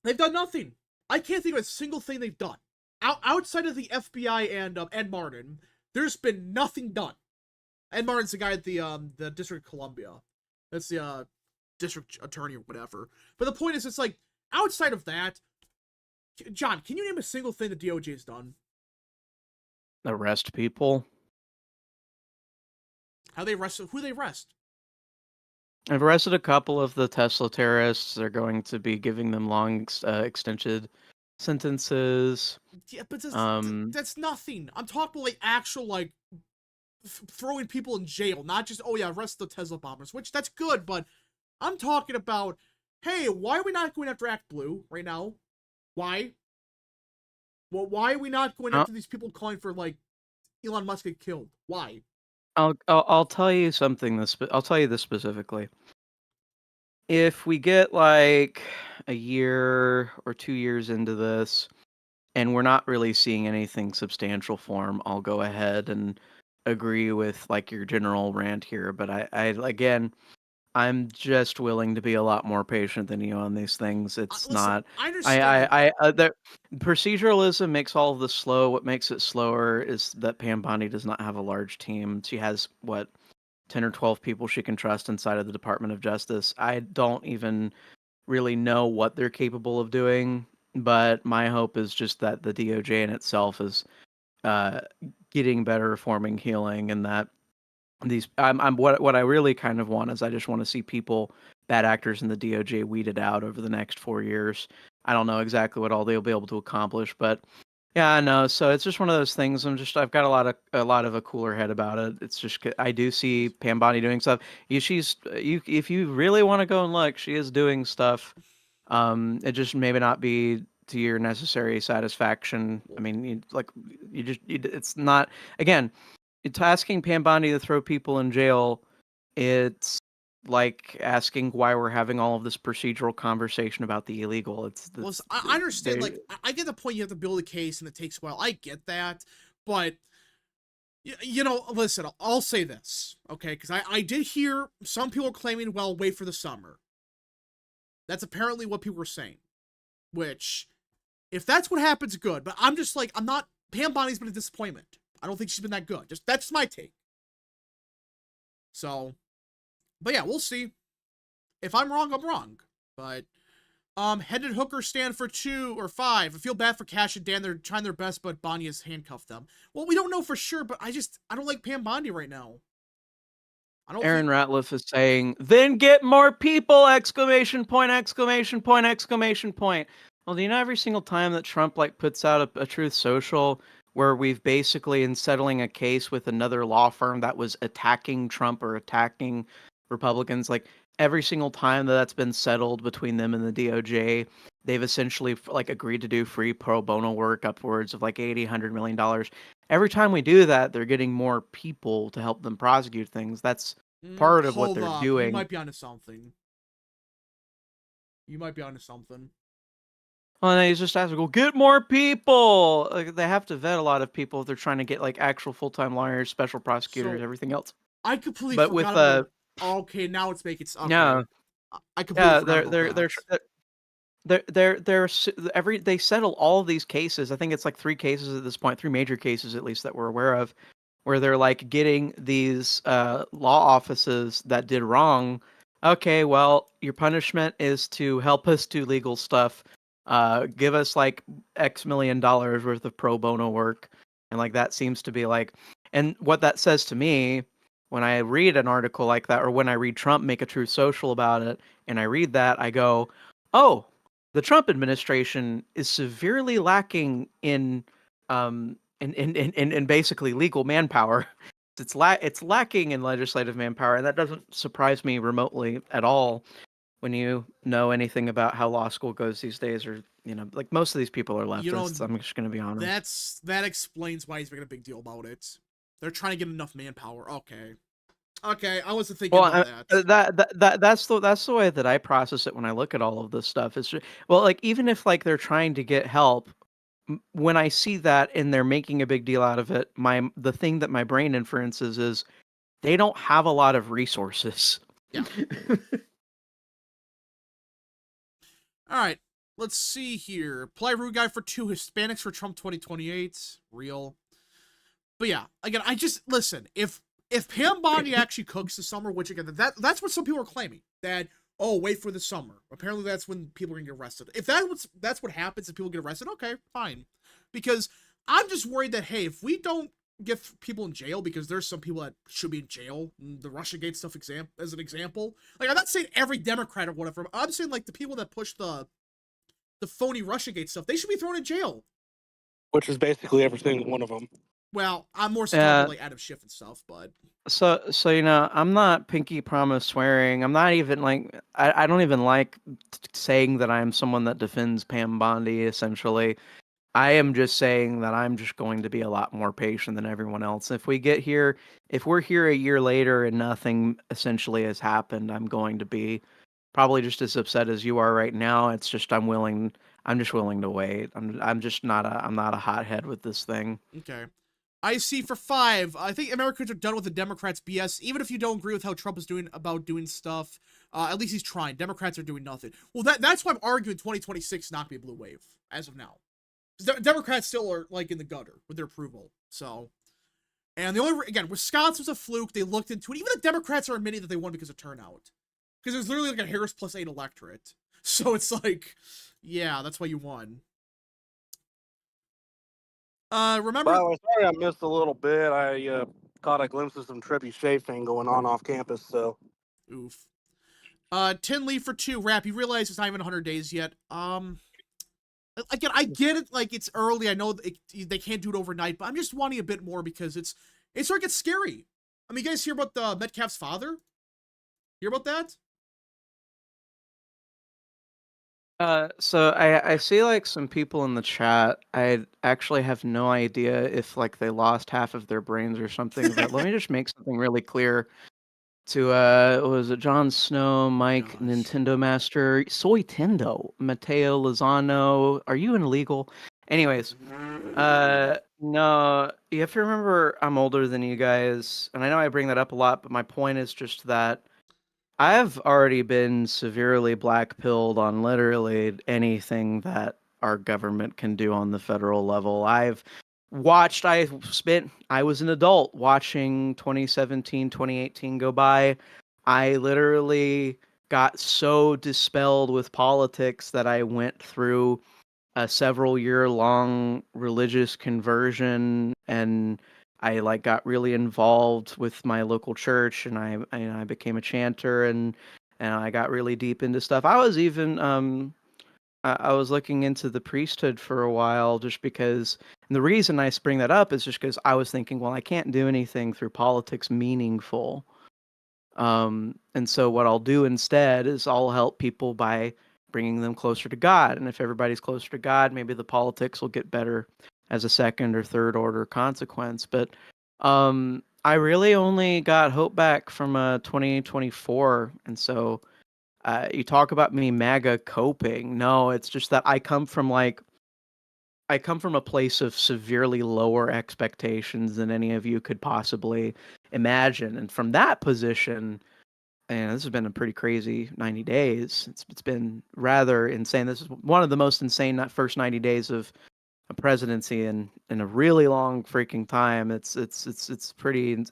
they've done nothing. I can't think of a single thing they've done. Outside of the FBI and Ed Martin, there's been nothing done. Ed Martin's the guy at the District of Columbia. That's the district attorney or whatever. But the point is, it's like, outside of that, John, can you name a single thing the DOJ has done? Arrest people. Who they arrest? I've arrested a couple of the Tesla terrorists. They're going to be giving them long extended sentences. Yeah, but that's nothing. I'm talking like actual like throwing people in jail, not just arrest the Tesla bombers, which that's good, but I'm talking about, hey, why are we not going after Act Blue right now? Why? Well, why are we not going after these people calling for like Elon Musk get killed? Why? I'll tell you something. I'll tell you this specifically. If we get like a year or 2 years into this, and we're not really seeing anything substantial form, I'll go ahead and agree with like your general rant here. But I again, I'm just willing to be a lot more patient than you on these things. It's not. I understand. The proceduralism makes all of this slow. What makes it slower is that Pam Bondi does not have a large team. She has 10 or 12 people she can trust inside of the Department of Justice. I don't even really know what they're capable of doing, but my hope is just that the DOJ in itself is getting better, reforming, healing, and that what I really kind of want is I just want to see bad actors in the DOJ weeded out over the next 4 years. I don't know exactly what all they'll be able to accomplish, but yeah, I know. So it's just one of those things. I've got a lot of a cooler head about it. It's just I do see Pam Bondi doing stuff. If you really want to go and look, she is doing stuff. It just maybe not be to your necessary satisfaction. I mean, it's not, again, it's asking Pam Bondi to throw people in jail. It's like asking why we're having all of this procedural conversation about the illegal. I understand. Like, I get the point. You have to build a case, and it takes a while. I get that, but listen. I'll say this, okay? Because I did hear some people claiming, "Well, wait for the summer." That's apparently what people were saying. Which, if that's what happens, good. But I'm just like, I'm not. Pam Bondi's been a disappointment. I don't think she's been that good. That's my take. So, but yeah, we'll see. If I'm wrong, I'm wrong. But headed hookers stand for 2 or 5. I feel bad for Cash and Dan. They're trying their best, but Bondi has handcuffed them. Well, we don't know for sure, but I don't like Pam Bondi right now. Aaron Ratliff is saying, then get more people! Exclamation point, exclamation point, exclamation point. Well, do you know every single time that Trump puts out a Truth Social where we've basically, in settling a case with another law firm that was attacking Trump or attacking Republicans, every single time that's been settled between them and the DOJ, they've essentially like agreed to do free pro bono work upwards of like $80-100 million. Every time we do that, they're getting more people to help them prosecute things. That's part of what Hold they're up. doing. You might be onto something. You might be onto something. Well, they just have to go get more people. Like, they have to vet a lot of people if they're trying to get like actual full-time lawyers, special prosecutors, So, everything else. I completely But forgot with about. Okay, now it's making. Okay. yeah, I completely yeah, forgot about that. they settle all of these cases. I think it's like 3 cases at this point, 3 major cases at least that we're aware of, where they're like getting these law offices that did wrong. Okay, well, your punishment is to help us do legal stuff. Give us like X million dollars worth of pro bono work. And like that seems to be like, and what that says to me when I read an article like that, or when I read Trump make a Truth Social about it, and I read that, I go, oh, the Trump administration is severely lacking in basically legal manpower. It's lacking in legislative manpower, and that doesn't surprise me remotely at all. When you know anything about how law school goes these days, or like most of these people are leftists. I'm just going to be honest. That explains why he's making a big deal about it. They're trying to get enough manpower. Okay, I wasn't thinking about that. That's the way that I process it when I look at all of this stuff. It's just, well, like even if like they're trying to get help, when I see that and they're making a big deal out of it, the thing that my brain inferences is they don't have a lot of resources. Yeah. All right, let's see here. Play Rude Guy for 2 Hispanics for Trump 2028. Real. But yeah, again, I just listen. If Pam Bondi actually cooks this summer, which again, that's what some people are claiming, that wait for the summer. Apparently, that's when people are gonna get arrested. If that's what happens if people get arrested, okay, fine. Because I'm just worried that hey, if we don't get people in jail, because there's some people that should be in jail, the Russiagate stuff as an example. Like I'm not saying every Democrat or whatever. I'm saying like the people that push the phony Russiagate stuff, they should be thrown in jail. Which is basically every single one of them. Well, I'm more so talking about like Adam Schiff and stuff, but so I'm not pinky promise swearing. I'm not even like I don't even like saying that I'm someone that defends Pam Bondi. Essentially, I am just saying that I'm just going to be a lot more patient than everyone else. If we're here a year later and nothing essentially has happened, I'm going to be probably just as upset as you are right now. It's just I'm just willing to wait. I'm not a hothead with this thing. Okay. I see for 5. I think Americans are done with the Democrats' BS. Even if you don't agree with how Trump is doing stuff, at least he's trying. Democrats are doing nothing. Well, that's why I'm arguing 2026 not be a blue wave as of now. Democrats still are like in the gutter with their approval. So, and the only again, Wisconsin's a fluke. They looked into it. Even the Democrats are admitting that they won because of turnout. Because there's literally like a Harris plus 8 electorate. So it's like, yeah, that's why you won. Remember? Well, sorry I missed a little bit. I caught a glimpse of some trippy chafing going on off campus, so. Oof. Tin Lee for 2. Rap, you realize it's not even 100 days yet. Again, I get it, like, it's early. I know they can't do it overnight, but I'm just wanting a bit more because it sort of gets scary. I mean, you guys hear about Metcalf's father? Hear about that? So I see like some people in the chat. I actually have no idea if like they lost half of their brains or something. But let me just make something really clear to was it Jon Snow, Mike, Gosh. Nintendo Master, Soy Tendo, Mateo Lozano. Are you illegal? Anyways, no, you have to remember I'm older than you guys, and I know I bring that up a lot, but my point is just that I've already been severely black-pilled on literally anything that our government can do on the federal level. I was an adult watching 2017, 2018 go by. I literally got so dispelled with politics that I went through a several year long religious conversion, and I like got really involved with my local church, and I became a chanter, and I got really deep into stuff. I was even I was looking into the priesthood for a while just because, and the reason I bring that up is just because I was thinking, well, I can't do anything through politics meaningful. And so what I'll do instead is I'll help people by bringing them closer to God. And if everybody's closer to God, maybe the politics will get better as a second or third order consequence. But I really only got hope back from 2024. And so you talk about me MAGA coping. No, it's just that I come from a place of severely lower expectations than any of you could possibly imagine. And from that position, and this has been a pretty crazy 90 days. It's been rather insane. This is one of the most insane first 90 days of a presidency in a really long freaking time. It's pretty.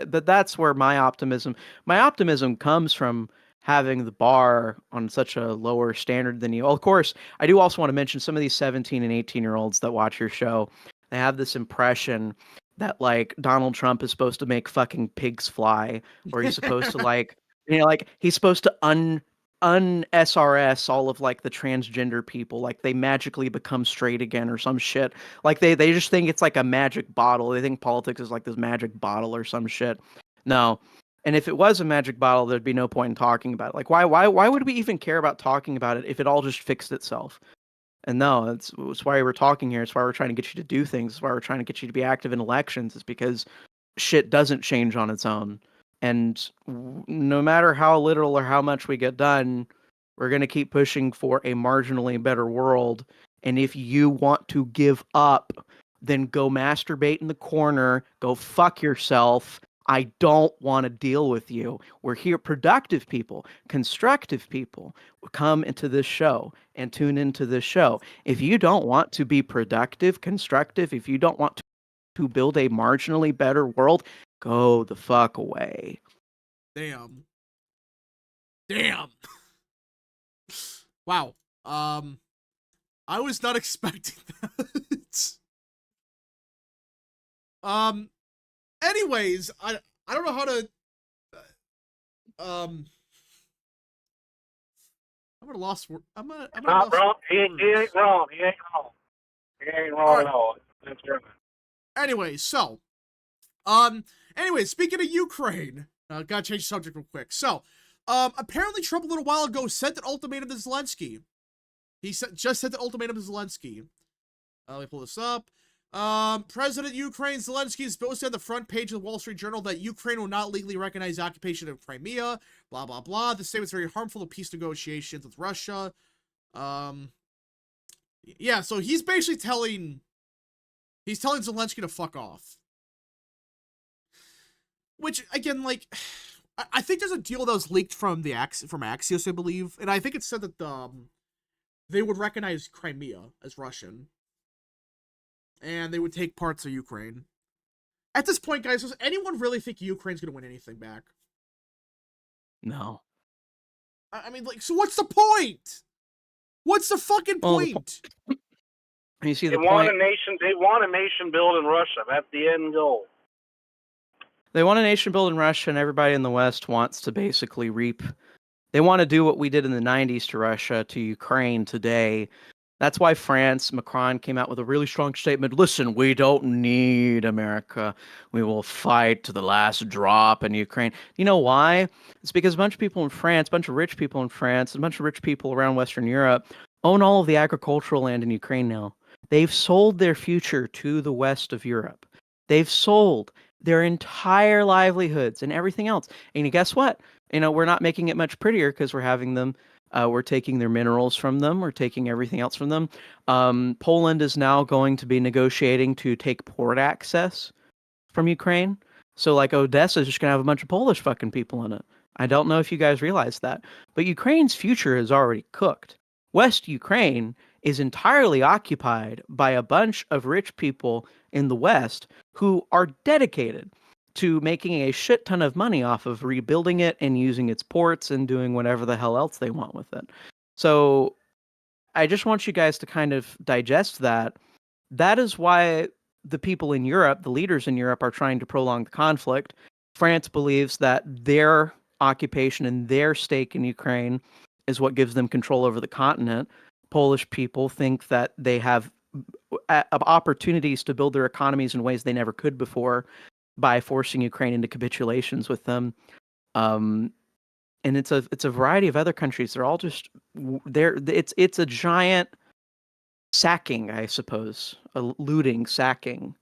But that's where my optimism comes from, having the bar on such a lower standard than you. Of course, I do also want to mention some of these 17 and 18-year-olds that watch your show. They have this impression that like Donald Trump is supposed to make fucking pigs fly, or he's supposed to like. Like he's supposed to un-SRS all of like the transgender people, like they magically become straight again or some shit. Like they just think it's like a magic bottle. They think politics is like this magic bottle or some shit. No. And if it was a magic bottle, there'd be no point in talking about it. Like why would we even care about talking about it if it all just fixed itself? And no, it's why we're talking here. It's why we're trying to get you to do things. It's why we're trying to get you to be active in elections. It's because shit doesn't change on its own. And no matter how little or how much we get done, we're going to keep pushing for a marginally better world. And if you want to give up, then go masturbate in the corner, go fuck yourself. I don't want to deal with you. We're here, productive people, constructive people. Come into this show and tune into this show. If you don't want to be productive, constructive, if you don't want to build a marginally better world, go the fuck away. Damn. Wow. I was not expecting that. Anyways, I don't know how to I'm at a loss for Not wrong. He ain't wrong. He ain't wrong at all. That's right. Anyways, speaking of Ukraine, gotta change the subject real quick. So, apparently Trump a little while ago sent an ultimatum to Zelensky. He just sent an ultimatum to Zelensky. Let me pull this up. President Ukraine Zelensky is posted on the front page of the Wall Street Journal that Ukraine will not legally recognize the occupation of Crimea. Blah blah blah. The statement is very harmful to peace negotiations with Russia. Yeah. So he's basically telling Zelensky to fuck off. Which again, like, I think there's a deal that was leaked from Axios, I believe, and I think it said that they would recognize Crimea as Russian, and they would take parts of Ukraine. At this point, guys, does anyone really think Ukraine's gonna win anything back? No. I mean, like, so what's the point? What's the fucking point? You see, They want a nation built in Russia. That's the end goal. They want a nation built in Russia, and everybody in the West wants to basically reap. They want to do what we did in the 90s to Russia, to Ukraine today. That's why Macron came out with a really strong statement. Listen, we don't need America. We will fight to the last drop in Ukraine. You know why? It's because a bunch of people in France, a bunch of rich people in France, a bunch of rich people around Western Europe own all of the agricultural land in Ukraine now. They've sold their future to the West of Europe. They've sold their entire livelihoods and everything else. And guess what? We're not making it much prettier because we're having them. We're taking their minerals from them. We're taking everything else from them. Poland is now going to be negotiating to take port access from Ukraine. So like Odessa is just going to have a bunch of Polish fucking people in it. I don't know if you guys realize that. But Ukraine's future is already cooked. West Ukraine is entirely occupied by a bunch of rich people in the West who are dedicated to making a shit ton of money off of rebuilding it and using its ports and doing whatever the hell else they want with it. So I just want you guys to kind of digest that. That is why the people in Europe, the leaders in Europe, are trying to prolong the conflict. France believes that their occupation and their stake in Ukraine is what gives them control over the continent. Polish people think that they have opportunities to build their economies in ways they never could before by forcing Ukraine into capitulations with them. and it's a variety of other countries. They're all just there. It's a giant sacking, I suppose, a looting, sacking,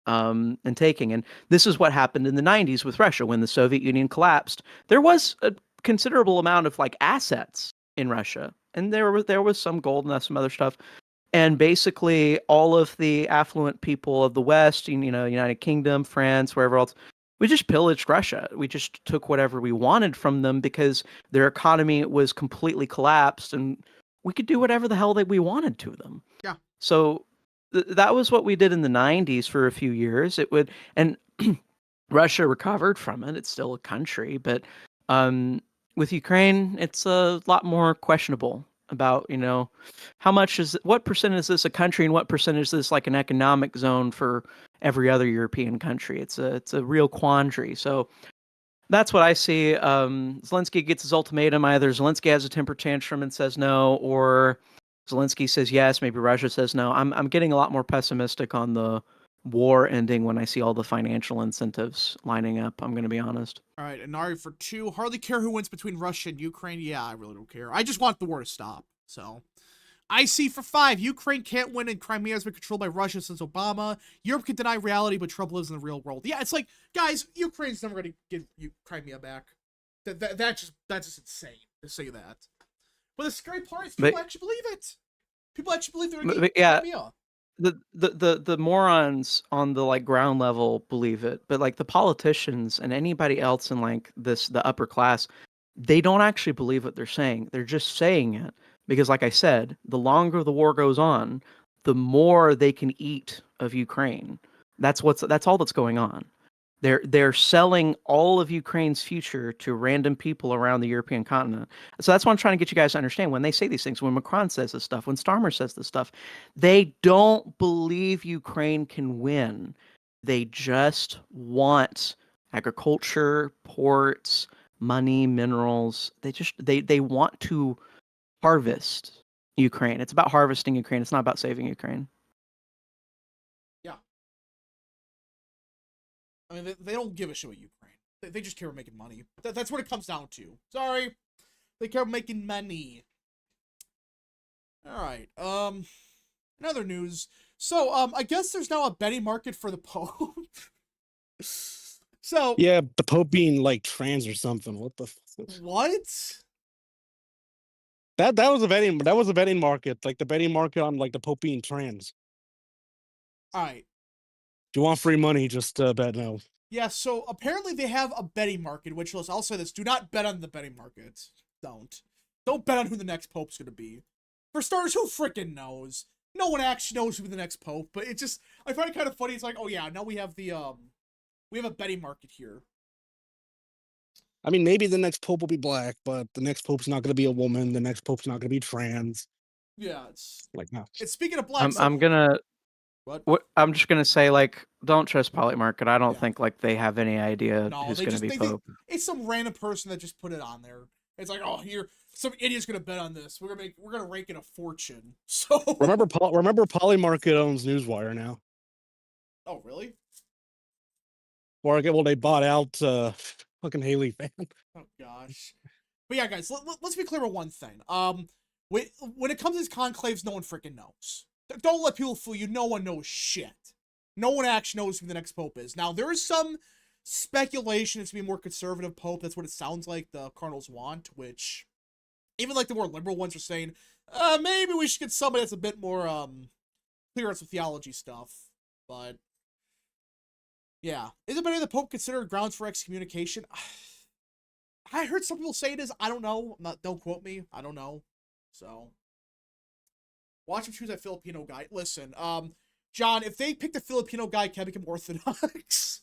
and taking. And this is what happened in the 90s with Russia when the Soviet Union collapsed. There was a considerable amount of like assets in Russia, and there was some gold and some other stuff. And basically, all of the affluent people of the West, United Kingdom, France, wherever else, we just pillaged Russia. We just took whatever we wanted from them because their economy was completely collapsed, and we could do whatever the hell that we wanted to them. Yeah. So that was what we did in the 90s for a few years. And Russia recovered from it. It's still a country, but with Ukraine, it's a lot more questionable about, what percent is this a country and what percentage is this like an economic zone for every other European country. It's a real quandary. So that's what I see. Zelensky gets his ultimatum. Either Zelensky has a temper tantrum and says no, or Zelensky says yes. Maybe Russia says no. I'm getting a lot more pessimistic on the war ending when I see all the financial incentives lining up. I'm going to be honest. All right, Inari for 2. Hardly care who wins between Russia and Ukraine. Yeah, I really don't care. I just want the war to stop. So, IC for 5. Ukraine can't win and Crimea has been controlled by Russia since Obama. Europe can deny reality, but Trump lives in the real world. Yeah, it's like, guys, Ukraine's never going to give Crimea back. That's just insane to say that. But the scary part is people actually believe it. People actually believe they're going to get Crimea. The morons on the like ground level believe it, but like the politicians and anybody else in like the upper class, they don't actually believe what they're saying. They're just saying it because, like I said, the longer the war goes on, the more they can eat of Ukraine. That's all that's going on. They're selling all of Ukraine's future to random people around the European continent. So that's what I'm trying to get you guys to understand. When they say these things, when Macron says this stuff, when Starmer says this stuff, they don't believe Ukraine can win. They just want agriculture, ports, money, minerals. They want to harvest Ukraine. It's about harvesting Ukraine. It's not about saving Ukraine. I mean, they don't give a shit about Ukraine. They just care about making money. That's what it comes down to. Sorry. They care about making money. Alright, another news. So, I guess there's now a betting market for the Pope. So... Yeah, the Pope being, like, trans or something. What the fuck? What? That was a betting market. Like, the betting market on, like, the Pope being trans. Alright. If you want free money, just bet no. Yeah, so apparently they have a betting market, which I'll say this, do not bet on the betting market. Don't bet on who the next Pope's gonna be. For starters, who frickin' knows? No one actually knows who the next Pope, but it just, I find it kind of funny. It's like, oh yeah, now we have a betting market here. I mean, maybe the next Pope will be black, but the next Pope's not going to be a woman. The next Pope's not going to be trans. Yeah, it's like no. It's speaking of black. I'm just gonna say, like, don't trust Polymarket. I don't think like they have any idea who's gonna be Pope. It's some random person that just put it on there. It's like, oh, here, some idiot's gonna bet on this. We're gonna rake in a fortune. So remember Polymarket owns Newswire now. Oh, really? Well, they bought out fucking Haley fan. Oh gosh. But yeah, guys, let's be clear about one thing. When it comes to these conclaves, no one freaking knows. Don't let people fool you. No one knows shit. No one actually knows who the next Pope is. Now, there is some speculation it's to be a more conservative Pope. That's what it sounds like the Cardinals want, which even like the more liberal ones are saying, maybe we should get somebody that's a bit more clear on some theology stuff. But yeah. Is it better the Pope considered grounds for excommunication? I heard some people say it is. I don't know. Don't quote me. I don't know. So watch him choose that Filipino guy. Listen, John, if they pick the Filipino guy, can I become Orthodox?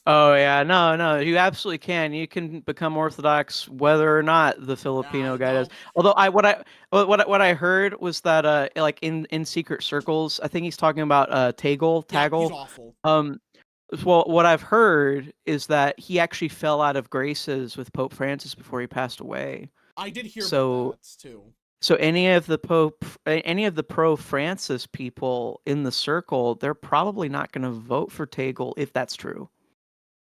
Oh yeah, no, you absolutely can. You can become Orthodox whether or not the Filipino guy does. Although what I heard was that like in secret circles, I think he's talking about Tagle. Yeah, he's awful. Well, what I've heard is that he actually fell out of graces with Pope Francis before he passed away. I did hear about that too. So any of the pro-Francis people in the circle, they're probably not going to vote for Tagle if that's true.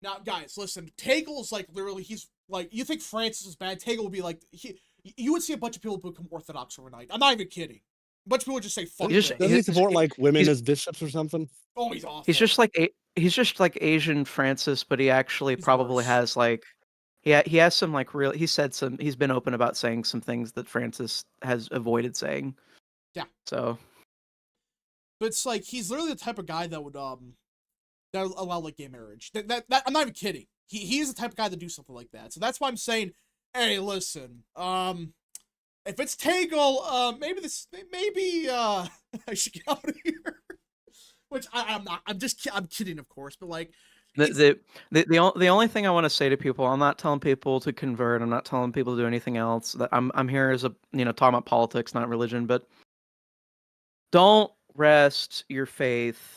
Now, guys, listen. Tagle is like literally, he's Like, you think Francis is bad, Tegel would be like, you would see a bunch of people become Orthodox overnight. I'm not even kidding. A bunch of people would just say, fuck this. Doesn't he support like women as bishops or something? Oh, he's awful. He's just like Asian Francis, but he actually probably has like he has some like real. He's been open about saying some things that Francis has avoided saying. Yeah. So. But it's like he's literally the type of guy that would that allow like gay marriage. That I'm not even kidding. He's the type of guy to do something like that. So that's why I'm saying, hey, listen, if it's Tegel, maybe I should get out of here. Which I'm not. I'm kidding, of course. But like, the only thing I want to say to people, I'm not telling people to convert. I'm not telling people to do anything else. That I'm here as a talking about politics, not religion. But don't rest your faith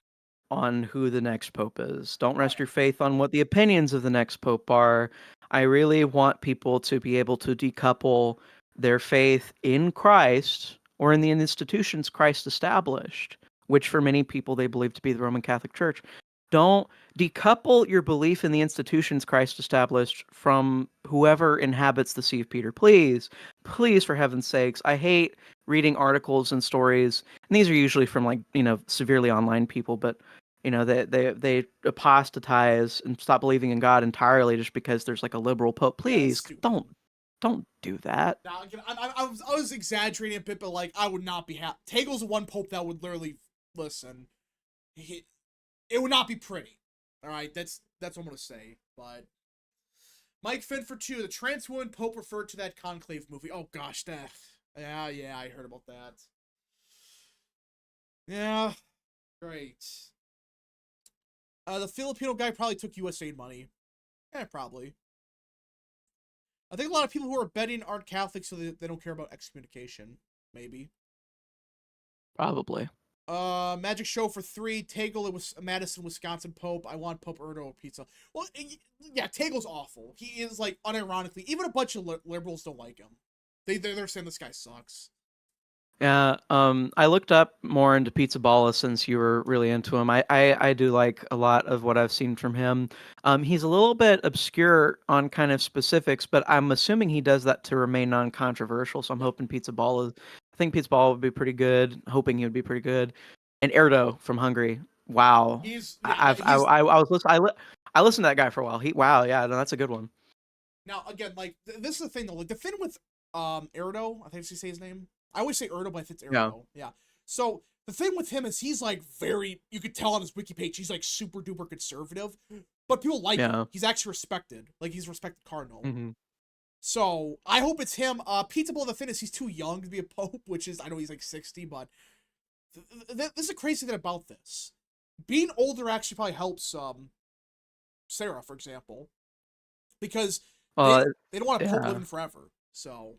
on who the next pope is. Don't rest your faith on what the opinions of the next pope are. I really want people to be able to decouple their faith in Christ or in the institutions Christ established, which for many people they believe to be the Roman Catholic Church. Don't decouple your belief in the institutions Christ established from whoever inhabits the See of Peter. Please, for heaven's sakes. I hate reading articles and stories, and these are usually from like, severely online people, but they apostatize and stop believing in God entirely just because there's like a liberal pope. Please, don't do that. Now, again, I was exaggerating a bit, but like I would not be happy. Tegel's the one pope that would literally listen. It would not be pretty. All right, that's what I'm gonna say. But Mike Finn for 2, the trans woman pope referred to that conclave movie. Oh gosh, that. Yeah, I heard about that. Yeah, great. The Filipino guy probably took USAID money. Yeah, probably. I think a lot of people who are betting aren't Catholics, so they don't care about excommunication. Maybe. Probably. Magic Show for 3. Tegel, it was Madison, Wisconsin Pope. I want Pope Erdo pizza. Well, yeah, Tegel's awful. He is, like, unironically, even a bunch of liberals don't like him. They're saying this guy sucks. Yeah, I looked up more into Pizza Balla since you were really into him. I do like a lot of what I've seen from him. He's a little bit obscure on kind of specifics, but I'm assuming he does that to remain non-controversial. So I'm hoping I think Pizza Balla would be pretty good. Hoping he would be pretty good. And Erdo from Hungary. Wow. I listened to that guy for a while. No, that's a good one. Now again, like this is the thing though. Like the thing with Erdo, I think you say his name. I always say Erdo, but it's Erdo. Yeah. So the thing with him is he's like you could tell on his wiki page, he's like super duper conservative, but people like him. He's actually respected. Like he's a respected Cardinal. Mm-hmm. So I hope it's him. Pizza Bowl, the thing is he's too young to be a pope, which is, I know he's like 60, but this is a crazy thing about this. Being older actually probably helps Sarah, for example, because they don't want a pope living forever. So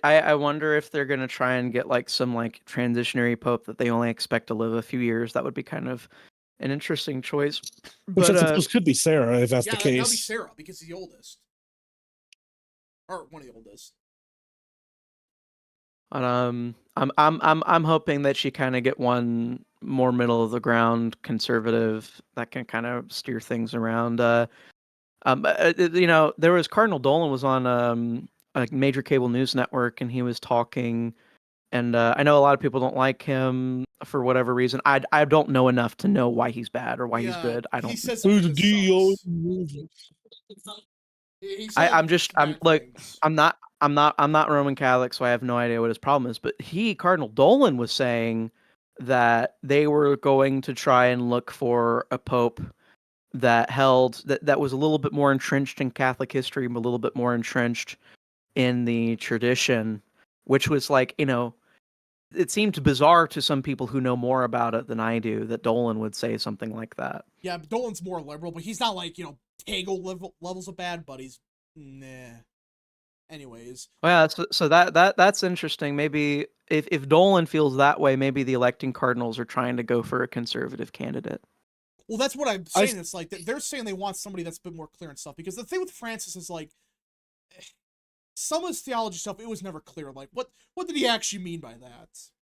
I wonder if they're gonna try and get like some like transitionary pope that they only expect to live a few years. That would be kind of an interesting choice. Which I suppose could be Sarah if that's the case. Yeah, that'll be Sarah because he's the oldest, or one of the oldest. I'm hoping that she kind of get one more middle of the ground conservative that can kind of steer things around. There was Cardinal Dolan was on a major cable news network, and he was talking, and I know a lot of people don't like him for whatever reason. I don't know enough to know why he's bad or why he's good. I don't. He says I'm not Roman Catholic, so I have no idea what his problem is. But Cardinal Dolan was saying that they were going to try and look for a pope that was a little bit more entrenched in Catholic history, but a little bit more entrenched in the tradition, which was like, it seemed bizarre to some people who know more about it than I do that Dolan would say something like that. Yeah, but Dolan's more liberal, but he's not like, Tegel levels of bad, but he's nah. Anyways. Well, yeah, so that's interesting. Maybe if Dolan feels that way, maybe the electing cardinals are trying to go for a conservative candidate. Well, that's what I'm saying. It's like they're saying they want somebody that's a bit more clear and stuff. Because the thing with Francis is like some of his theology stuff, it was never clear. Like what did he actually mean by that?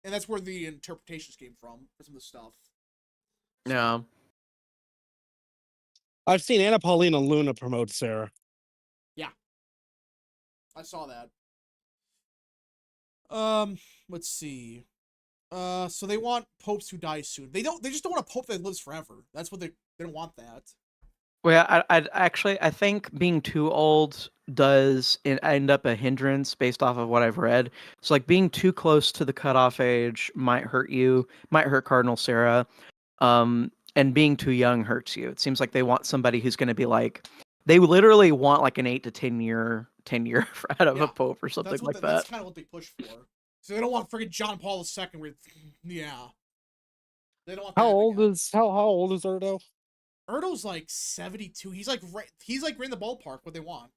And that's where the interpretations came from for some of the stuff. Yeah. I've seen Anna Paulina Luna promote Sarah. I saw that. Let's see. So they want popes who die soon. They just don't want a pope that lives forever. That's what they don't want that. Well, I think being too old does end up a hindrance based off of what I've read. So like being too close to the cutoff age might hurt you, might hurt Cardinal Sarah. And being too young hurts you. It seems like they want somebody who's going to be like, they literally want like an 8 to 10 year out of a pope or something like that. That's kind of what they push for. So they don't want freaking John Paul II. Yeah. They don't want. How old is Erdo? Erdo's like 72. He's like right in the ballpark what they want.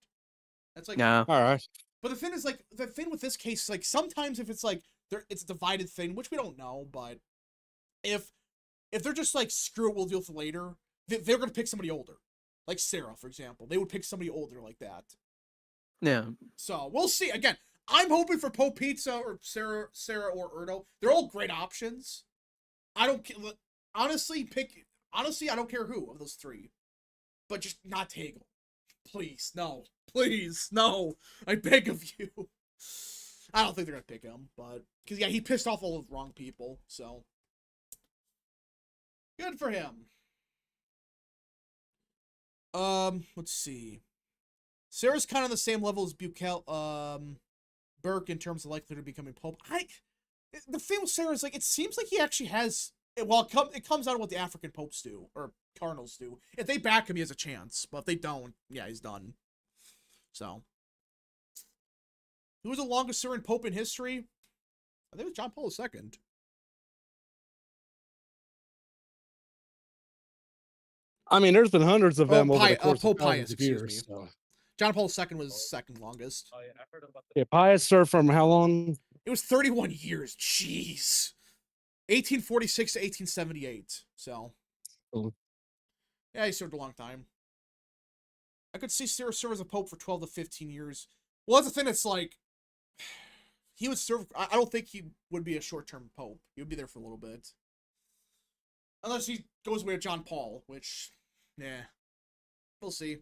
That's like yeah. All right. But the thing is, like, the thing with this case is, like, sometimes if it's like it's a divided thing, which we don't know, but if they're just like, screw it, we'll deal with it later, they're gonna pick somebody older, like Sarah, for example. They would pick somebody older like that. Yeah. So we'll see. Again, I'm hoping for Pope Pizza or Sarah or Erdo. They're all great options. Honestly, I don't care who of those three, but just not Hagel. Please, no. Please, no. I beg of you. I don't think they're gonna pick him, but because he pissed off all the wrong people. So good for him. Let's see. Sarah's kind of the same level as Burke in terms of likelihood of becoming pope. The thing with Sarah is, like, it seems like he actually has. Well, it comes out of what the African popes do, or cardinals do. If they back him, he has a chance. But if they don't, yeah, he's done. So, who was the longest serving pope in history? I think it was John Paul II. I mean, there's been hundreds of them over the course Pope of thousands Pius, of excuse years. me. John Paul II was second longest. Yeah, Pius served from how long? It was 31 years. Jeez. 1846 to 1878. So, yeah, he served a long time. I could see Sarah serve as a pope for 12 to 15 years. Well, that's the thing. It's like, he would serve. I don't think he would be a short-term pope. He would be there for a little bit. Unless he goes away with John Paul, which, yeah, we'll see.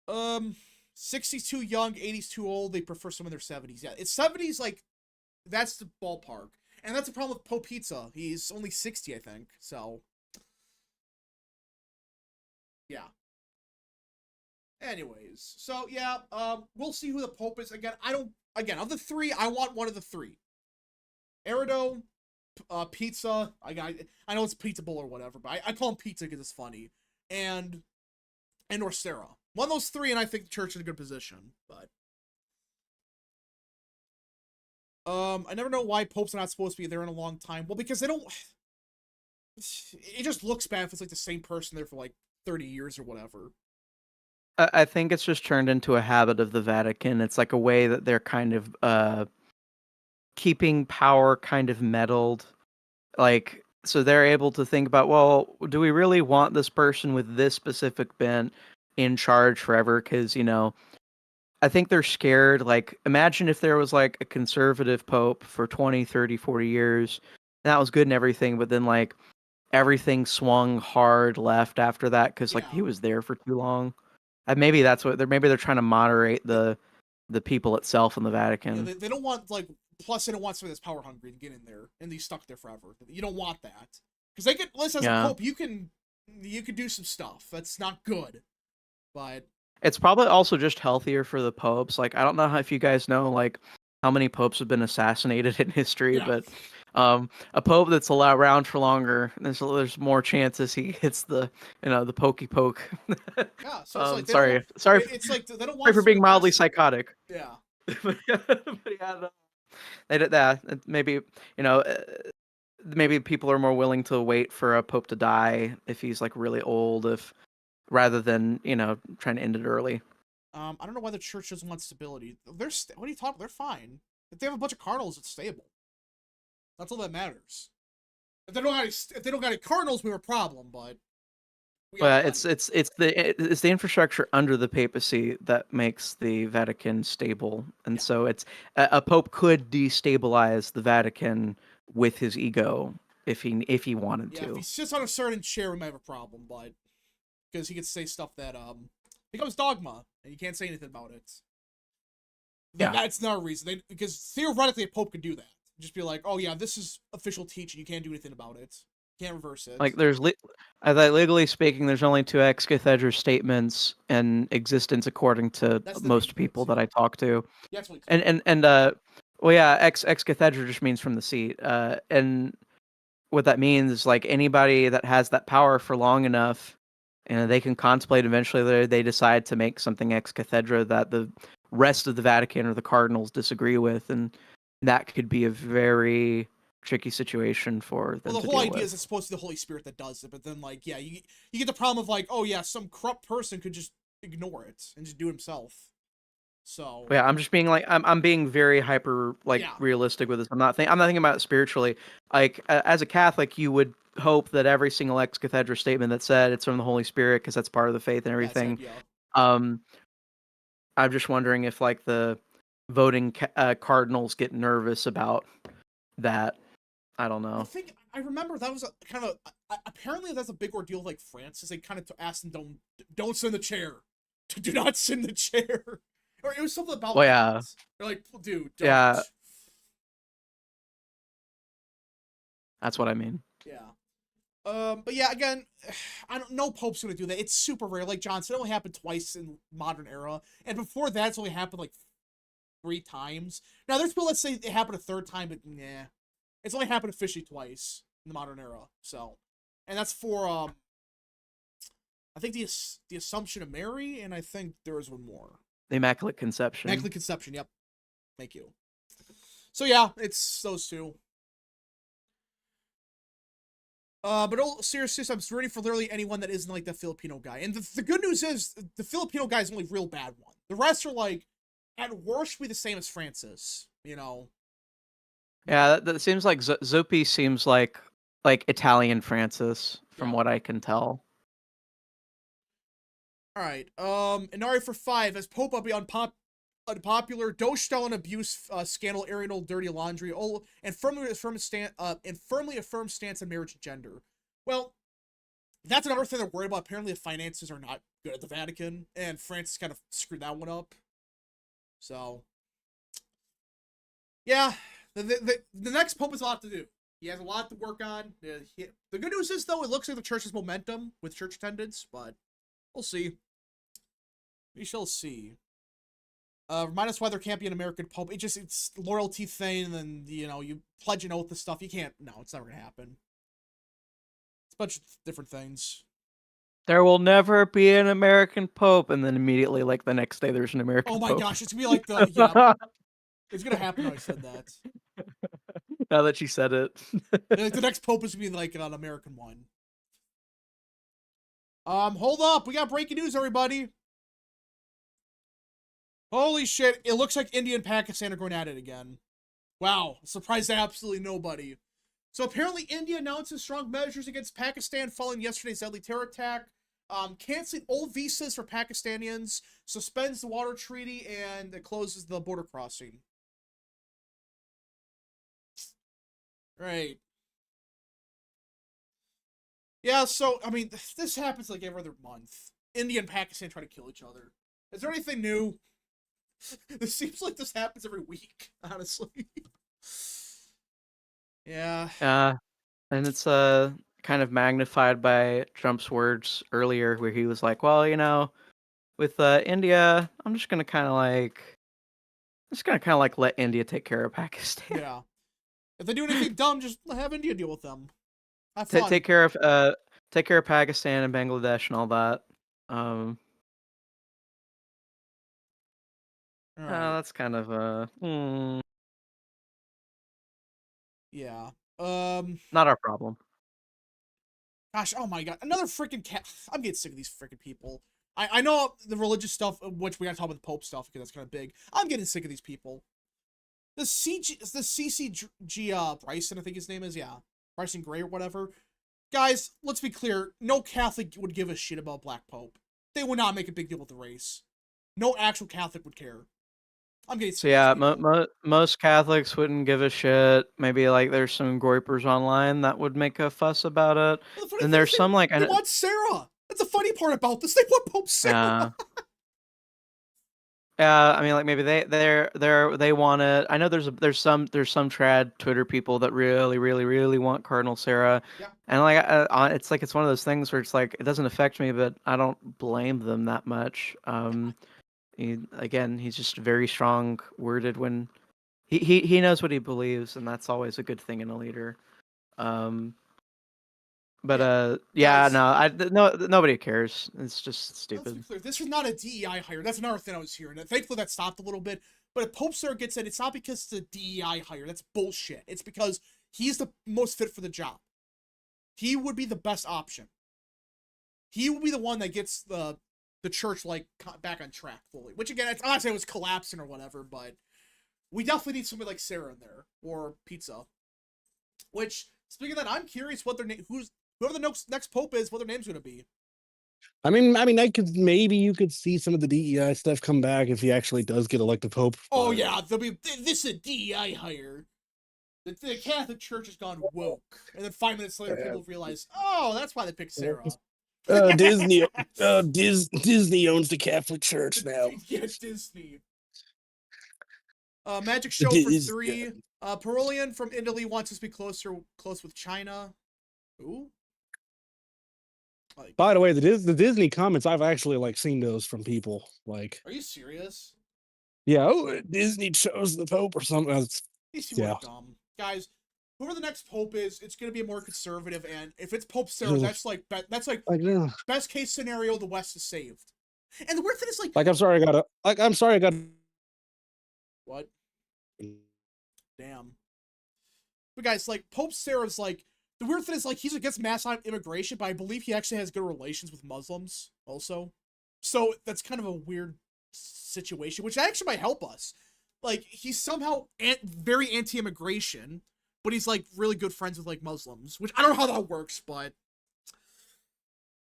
60's too young, 80's too old. They prefer some in their 70s. Yeah, it's 70s, like, that's the ballpark. And that's the problem with Pope Pizza. He's only 60, I think. So, yeah. Anyways, so, yeah, we'll see who the Pope is. Again, of the three, I want one of the three. Erdo, Pizza, I know it's Pizza Bowl or whatever, but I call him Pizza because it's funny. And or Sarah. One of those three, and I think the church is in a good position. But I never know why popes are not supposed to be there in a long time. Well, because they don't. It just looks bad if it's like the same person there for like 30 years or whatever. I think it's just turned into a habit of the Vatican. It's like a way that they're kind of keeping power kind of meddled. Like, so they're able to think about, well, do we really want this person with this specific bent in charge forever? Because, I think they're scared. Like, imagine if there was like a conservative pope for 20, 30, 40 years. That was good and everything, but then like everything swung hard left after that because like he was there for too long. And maybe that's what they're trying to moderate the people itself in the Vatican. Yeah, they don't want, like, plus they don't want somebody that's power hungry to get in there and be stuck there forever. You don't want that. Because they could, listen, as a pope, you can do some stuff. That's not good. But it's probably also just healthier for the popes. Like, I don't know if you guys know, like, how many popes have been assassinated in history, but a pope that's around for longer, there's more chances he hits the pokey poke. Yeah, so it's like sorry. It's like they don't want. Sorry for being mildly psychotic. Yeah. But yeah, they did that. Maybe maybe people are more willing to wait for a pope to die if he's like really old, rather than trying to end it early. I don't know why the church doesn't want stability. What are you talking? They're fine. If they have a bunch of cardinals, it's stable. That's all that matters. If they don't got any cardinals, we have a problem. But it's the infrastructure under the papacy that makes the Vatican stable, and so it's a pope could destabilize the Vatican with his ego if he wanted to. If he sits on a certain chair, we might have a problem. But because he gets to say stuff that becomes dogma, and you can't say anything about it. Yeah. That's not a reason. Because theoretically, a pope could do that. Just be like, oh yeah, this is official teaching. You can't do anything about it. You can't reverse it. Like there's legally speaking, there's only 2 ex cathedra statements in existence according to most people that I talk to. Yeah, that's well, yeah, ex cathedra just means from the seat. And what that means is like anybody that has that power for long enough, and they can contemplate eventually they decide to make something ex cathedra that the rest of the Vatican or the cardinals disagree with, and that could be a very tricky situation for them. Well, the whole idea is it's supposed to be the Holy Spirit that does it, but then like, yeah, you get the problem of like, oh yeah, some corrupt person could just ignore it and just do it himself. So yeah, I'm just being like I'm being very hyper realistic with this. I'm not thinking about it spiritually. Like as a Catholic, you would hope that every single ex cathedra statement that said it's from the Holy Spirit because that's part of the faith and everything. I'm just wondering if like the voting cardinals get nervous about that. I don't know. I remember that was apparently that's a big ordeal like Francis. They kind of asked them, don't sit in the chair. Do not sit in the chair. Or it was something about yeah. They're like, dude, don't. Yeah. That's what I mean. Yeah. But yeah, again, no pope's gonna do that. It's super rare. Like John said, it only happened twice in modern era. And before that, it's only happened like 3 times. Now there's people that say it happened a 3rd time, but nah. It's only happened officially twice in the modern era. So, and that's for I think the Assumption of Mary, and I think there was one more. The Immaculate Conception. Immaculate Conception. Yep. Thank you. So yeah, it's those 2. But seriously, I'm rooting for literally anyone that isn't like the Filipino guy. And the good news is the Filipino guy is the only real bad one. The rest are like, at worst, be the same as Francis. You know. Yeah, that seems like Zuppi seems like Italian Francis from what I can tell. All right. Inari for 5 as Pope be unpopular, Dostal and abuse scandal, aerial dirty laundry, and firmly affirm stance on marriage and gender. Well, that's another thing they're worried about. Apparently, the finances are not good at the Vatican, and Francis kind of screwed that one up. So, yeah. The next pope has a lot to do. He has a lot to work on. The good news is, though, it looks like the church has momentum with church attendance, but we'll see. We shall see. Remind us why there can't be an American pope. It's loyalty thing, and then, you know, you pledge an oath to stuff. You can't, no, it's never gonna happen. It's a bunch of different things. There will never be an American pope, and then immediately, like, the next day, there's an American pope. Oh my gosh, it's gonna be like the, yeah. It's gonna happen when I said that. Now that you said it. Like, the next pope is gonna be like an American one. Hold up, we got breaking news, everybody. Holy shit, it looks like India and Pakistan are going at it again. Wow, surprised absolutely nobody. So apparently India announces strong measures against Pakistan following yesterday's deadly terror attack. Canceling all visas for Pakistanians, suspends the water treaty, and it closes the border crossing. Right. Yeah, so, I mean, this happens like every other month. India and Pakistan try to kill each other. Is there anything new? This seems like this happens every week, honestly. Yeah. And it's kind of magnified by Trump's words earlier, where he was like, "Well, you know, with India, I'm just gonna kind of like let India take care of Pakistan." Yeah. If they do anything dumb, just have India deal with them. Have fun. Take care of Pakistan and Bangladesh and all that. Right. That's kind of Yeah. not our problem. Gosh, oh my god, another freaking cat. I'm getting sick of these freaking people. I know the religious stuff, which we gotta talk about the Pope stuff because that's kind of big. I'm getting sick of these people. The CCG Bryson, I think his name is, yeah, Bryson Gray or whatever. Guys, let's be clear. No Catholic would give a shit about Black Pope. They would not make a big deal with the race. No actual Catholic would care. I'm getting sick of these people. Most Catholics wouldn't give a shit. Maybe like there's some groypers online that would make a fuss about it. Well, and there's some like they want Sarah. That's the funny part about this. They put Pope Sarah. I mean, like maybe they want it. I know there's some trad Twitter people that really want Cardinal Sarah, Yeah. and like it's like it's one of those things where it's like it doesn't affect me, but I don't blame them that much. He's just very strong worded when he knows what he believes, and that's always a good thing in a leader. Guys, no, nobody cares. It's just stupid. Let's be clear. This is not a DEI hire. That's another thing I was hearing. Thankfully, that stopped a little bit. But if Pope Sarah gets it, it's not because it's a DEI hire. That's bullshit. It's because he's the most fit for the job. He would be the best option. He would be the one that gets the church like back on track fully. Which again, I'm not saying it was collapsing or whatever, but we definitely need somebody like Sarah in there or Pizza. Which, speaking of that, I'm curious what their name, whoever the next pope is, what their name's going to be. I mean, maybe you could see some of the DEI stuff come back if he actually does get elected pope. Oh yeah, this is a DEI hire. The Catholic Church has gone woke, and then 5 minutes later, people realize, oh, that's why they picked Sarah. Disney owns the Catholic Church now. Yeah, Disney. Magic Show for 3. Parolian from Italy wants us to be close with China. Ooh. By the way, the Disney comments, I've actually seen those from people. Are you serious? Yeah, Disney chose the Pope or something. These people are dumb. Guys, whoever the next Pope is, it's going to be more conservative, and if it's Pope Sarah, that's like best case scenario, the West is saved. And the weird thing is I'm sorry I got what? Damn. But guys, Pope Sarah's the weird thing is he's against mass immigration, but I believe he actually has good relations with Muslims also. So that's kind of a weird situation, which actually might help us. He's somehow very anti-immigration, but he's really good friends with Muslims, which I don't know how that works, but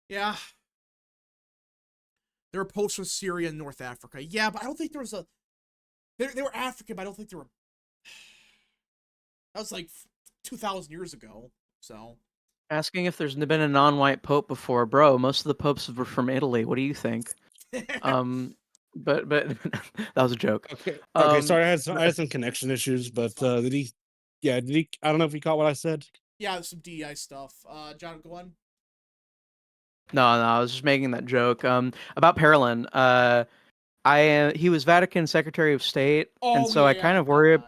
yeah. There were popes from Syria and North Africa. Yeah, but I don't think there was they were African, but I don't think they were. That was 2,000 years ago. So, asking if there's been a non-white pope before, bro. Most of the popes were from Italy. What do you think? But that was a joke. Okay. Sorry, I had some connection issues, but did he? I don't know if he caught what I said. Yeah, some DEI stuff. John, go on. No, I was just making that joke. About Parolin. He was Vatican Secretary of State, and so I kind of worry.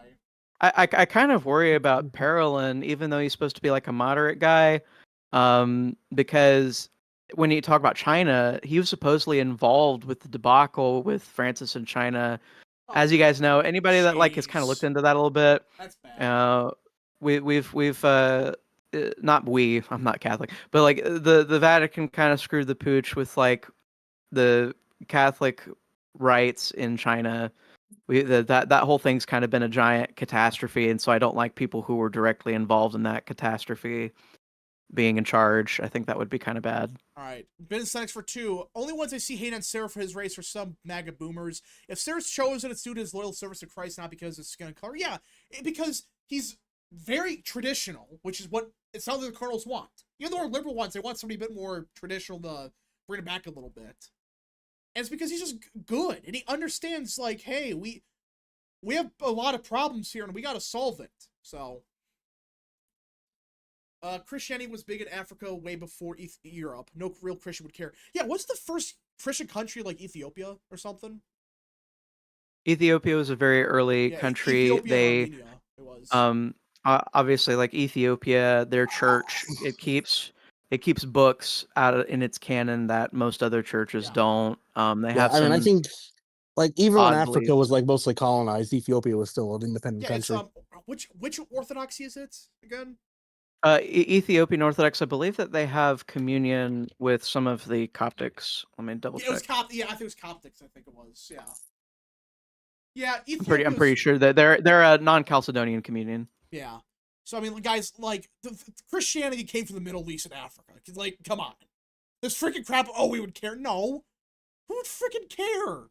I kind of worry about Parolin, even though he's supposed to be a moderate guy, because when you talk about China, he was supposedly involved with the debacle with Francis in China. As you guys know, anybody that has kind of looked into that a little bit, that's bad. We've not we. I'm not Catholic, but the Vatican kind of screwed the pooch with the Catholic rights in China. That whole thing's kind of been a giant catastrophe, and so I don't like people who were directly involved in that catastrophe being in charge. I think that would be kind of bad. All right, business next for 2. Only ones I see hate on Sarah for his race are some MAGA boomers. If Sarah's chosen, it's due to his loyal service to Christ, not because of skin color. Yeah, because he's very traditional, which is what it sounds like the Cardinals want. Even though our liberal ones, they want somebody a bit more traditional to bring it back a little bit. And it's because he's just good, and he understands, hey, we have a lot of problems here, and we got to solve it. So, Christianity was big in Africa way before Europe. No real Christian would care. Yeah, what's the first Christian country, Ethiopia or something? Ethiopia was a very early country. Armenia, it was. Obviously, Ethiopia, their church, it keeps books out in its canon that most other churches don't. They have. I think even when Africa was mostly colonized, Ethiopia was still an independent country. Which Orthodoxy is it again? Ethiopian Orthodox. I believe that they have communion with some of the Coptics. Let me double check. It was Coptic. Yeah, I think it was Coptics. I think it was. Yeah. Yeah, I'm pretty sure that they're a non-Chalcedonian communion. Yeah. So I mean, guys, the Christianity came from the Middle East and Africa. Come on, this freaking crap. Oh, we would care? No, who would freaking care?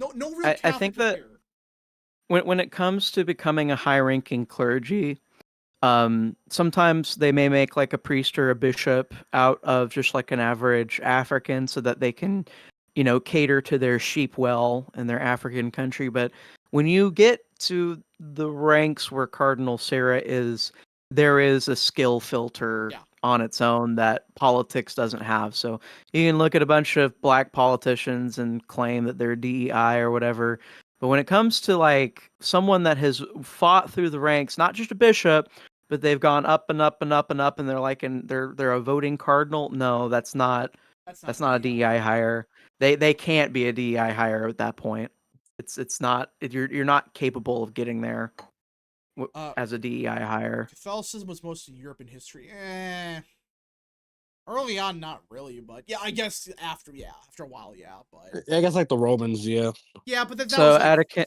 No real. I think that when it comes to becoming a high-ranking clergy, Sometimes they may make like a priest or a bishop out of just like an average African so that they can, cater to their sheep well in their African country. But when you get to the ranks where Cardinal Sarah is, there is a skill filter on its own that politics doesn't have. So you can look at a bunch of black politicians and claim that they're DEI or whatever. But when it comes to like someone that has fought through the ranks, not just a bishop, but they've gone up and up and up and up, and they're like, they're a voting cardinal. No, that's not a DEI hire. They can't be a DEI hire at that point. It's not. You're not capable of getting there as a DEI hire. Catholicism was mostly European history. Early on, not really, but yeah, I guess after a while, but I guess like the Romans, yeah. Yeah, but that So was like, Vatican,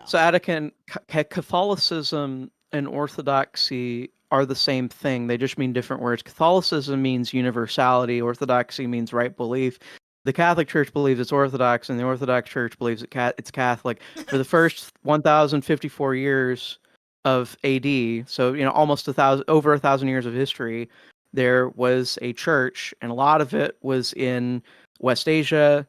so Vatican Catholicism and Orthodoxy are the same thing. They just mean different words. Catholicism means universality. Orthodoxy means right belief. The Catholic Church believes it's Orthodox, and the Orthodox Church believes it's Catholic. For the first 1,054 years of AD, so almost over 1,000 years of history, there was a church, and a lot of it was in West Asia.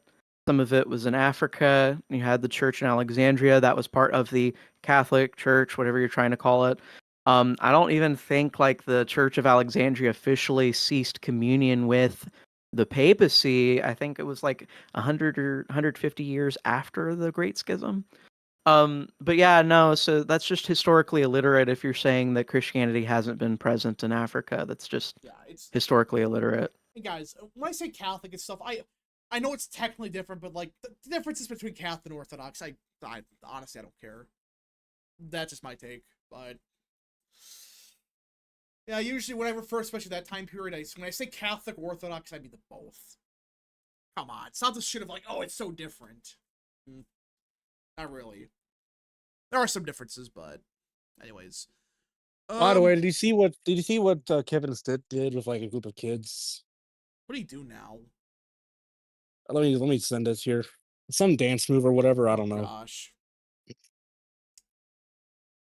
Some of it was in Africa. You had the church in Alexandria that was part of the Catholic Church, whatever you're trying to call it. I don't even think like the Church of Alexandria officially ceased communion with the papacy. I think it was like 100 or 150 years after the Great Schism. But yeah, no, so that's just historically illiterate if you're saying that Christianity hasn't been present in Africa. That's just it's historically illiterate. Hey guys, when I say Catholic and stuff, I know it's technically different, but like the differences between Catholic and Orthodox, I honestly I don't care. That's just my take, but yeah, usually when I refer, especially that time period, when I say Catholic or Orthodox, I mean the both. Come on, it's not the shit of like, oh, it's so different. Not really. There are some differences, but anyways. By the way, did you see what Kevin Stitt did with like a group of kids? What do you do now? Let me send this here. Some dance move or whatever. I don't know. Gosh.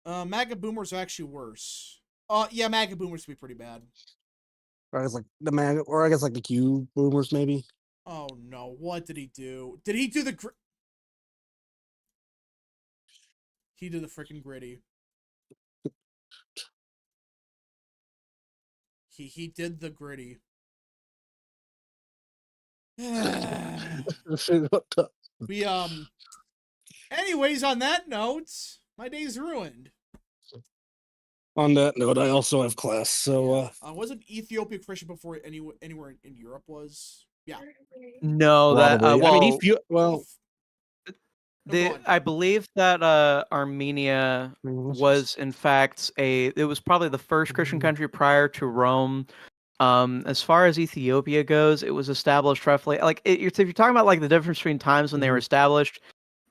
MAGA boomers are actually worse. Yeah, MAGA boomers would be pretty bad. Or I guess like the MAGA, or I guess like the Q boomers maybe. Oh no! What did he do? Did he do the? He did the freaking gritty. He did the gritty. We Anyways, on that note, my day's ruined. On that note, I also have class, so wasn't Ethiopia Christian before anywhere in Europe was? Yeah. No, that well, I believe that Armenia was in fact it was probably the first Christian country prior to Rome. As far as Ethiopia goes, it was established roughly like if you're talking about like the difference between times when they were established,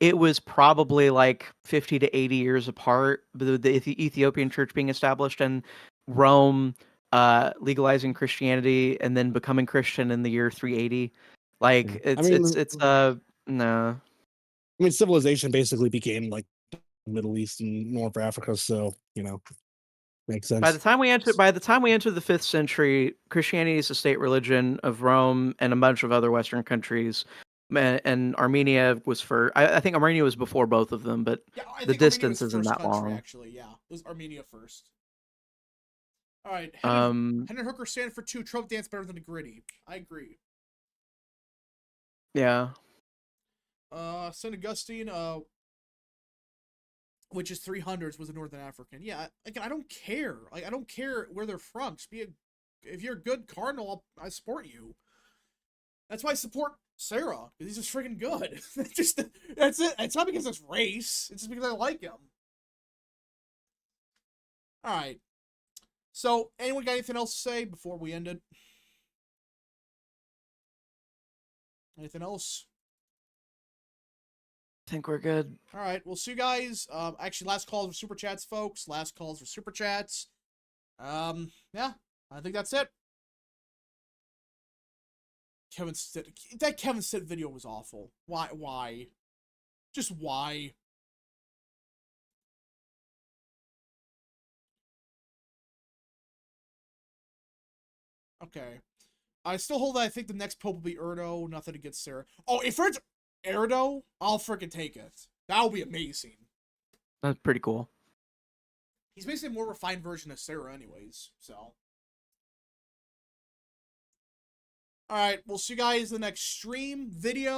it was probably like 50 to 80 years apart. The Ethiopian church being established and Rome legalizing Christianity and then becoming Christian in the year 380. Like it's no. I mean, civilization basically became like Middle East and North Africa, so makes sense. By the time we enter the 5th century, Christianity is the state religion of Rome and a bunch of other Western countries. And Armenia was I think Armenia was before both of them, but the distance isn't that long. Actually, yeah, it was Armenia first. All right, Hendon Hooker stand for 2. Trump dance better than the gritty. I agree. Yeah. St. Augustine, which is 300s, was a Northern African. Yeah, again, I don't care. Like, I don't care where they're from. Just if you're a good cardinal, I support you. That's why I support Sarah, because he's just freaking good. That's it. It's not because it's race. It's just because I like him. All right. So, anyone got anything else to say before we end it? Anything else? I think we're good. All right, we'll see you guys. Actually, last calls for super chats, folks. Last calls for super chats. Yeah, I think that's it. That Kevin Stitt video was awful. Why? Just why? Okay. I still hold that I think the next pope will be Erdo. Nothing against Sarah. Oh, if it's Erdo, I'll freaking take it. That would be amazing. That's pretty cool. He's basically a more refined version of Sarah anyways, so. Alright, we'll see you guys in the next stream, video.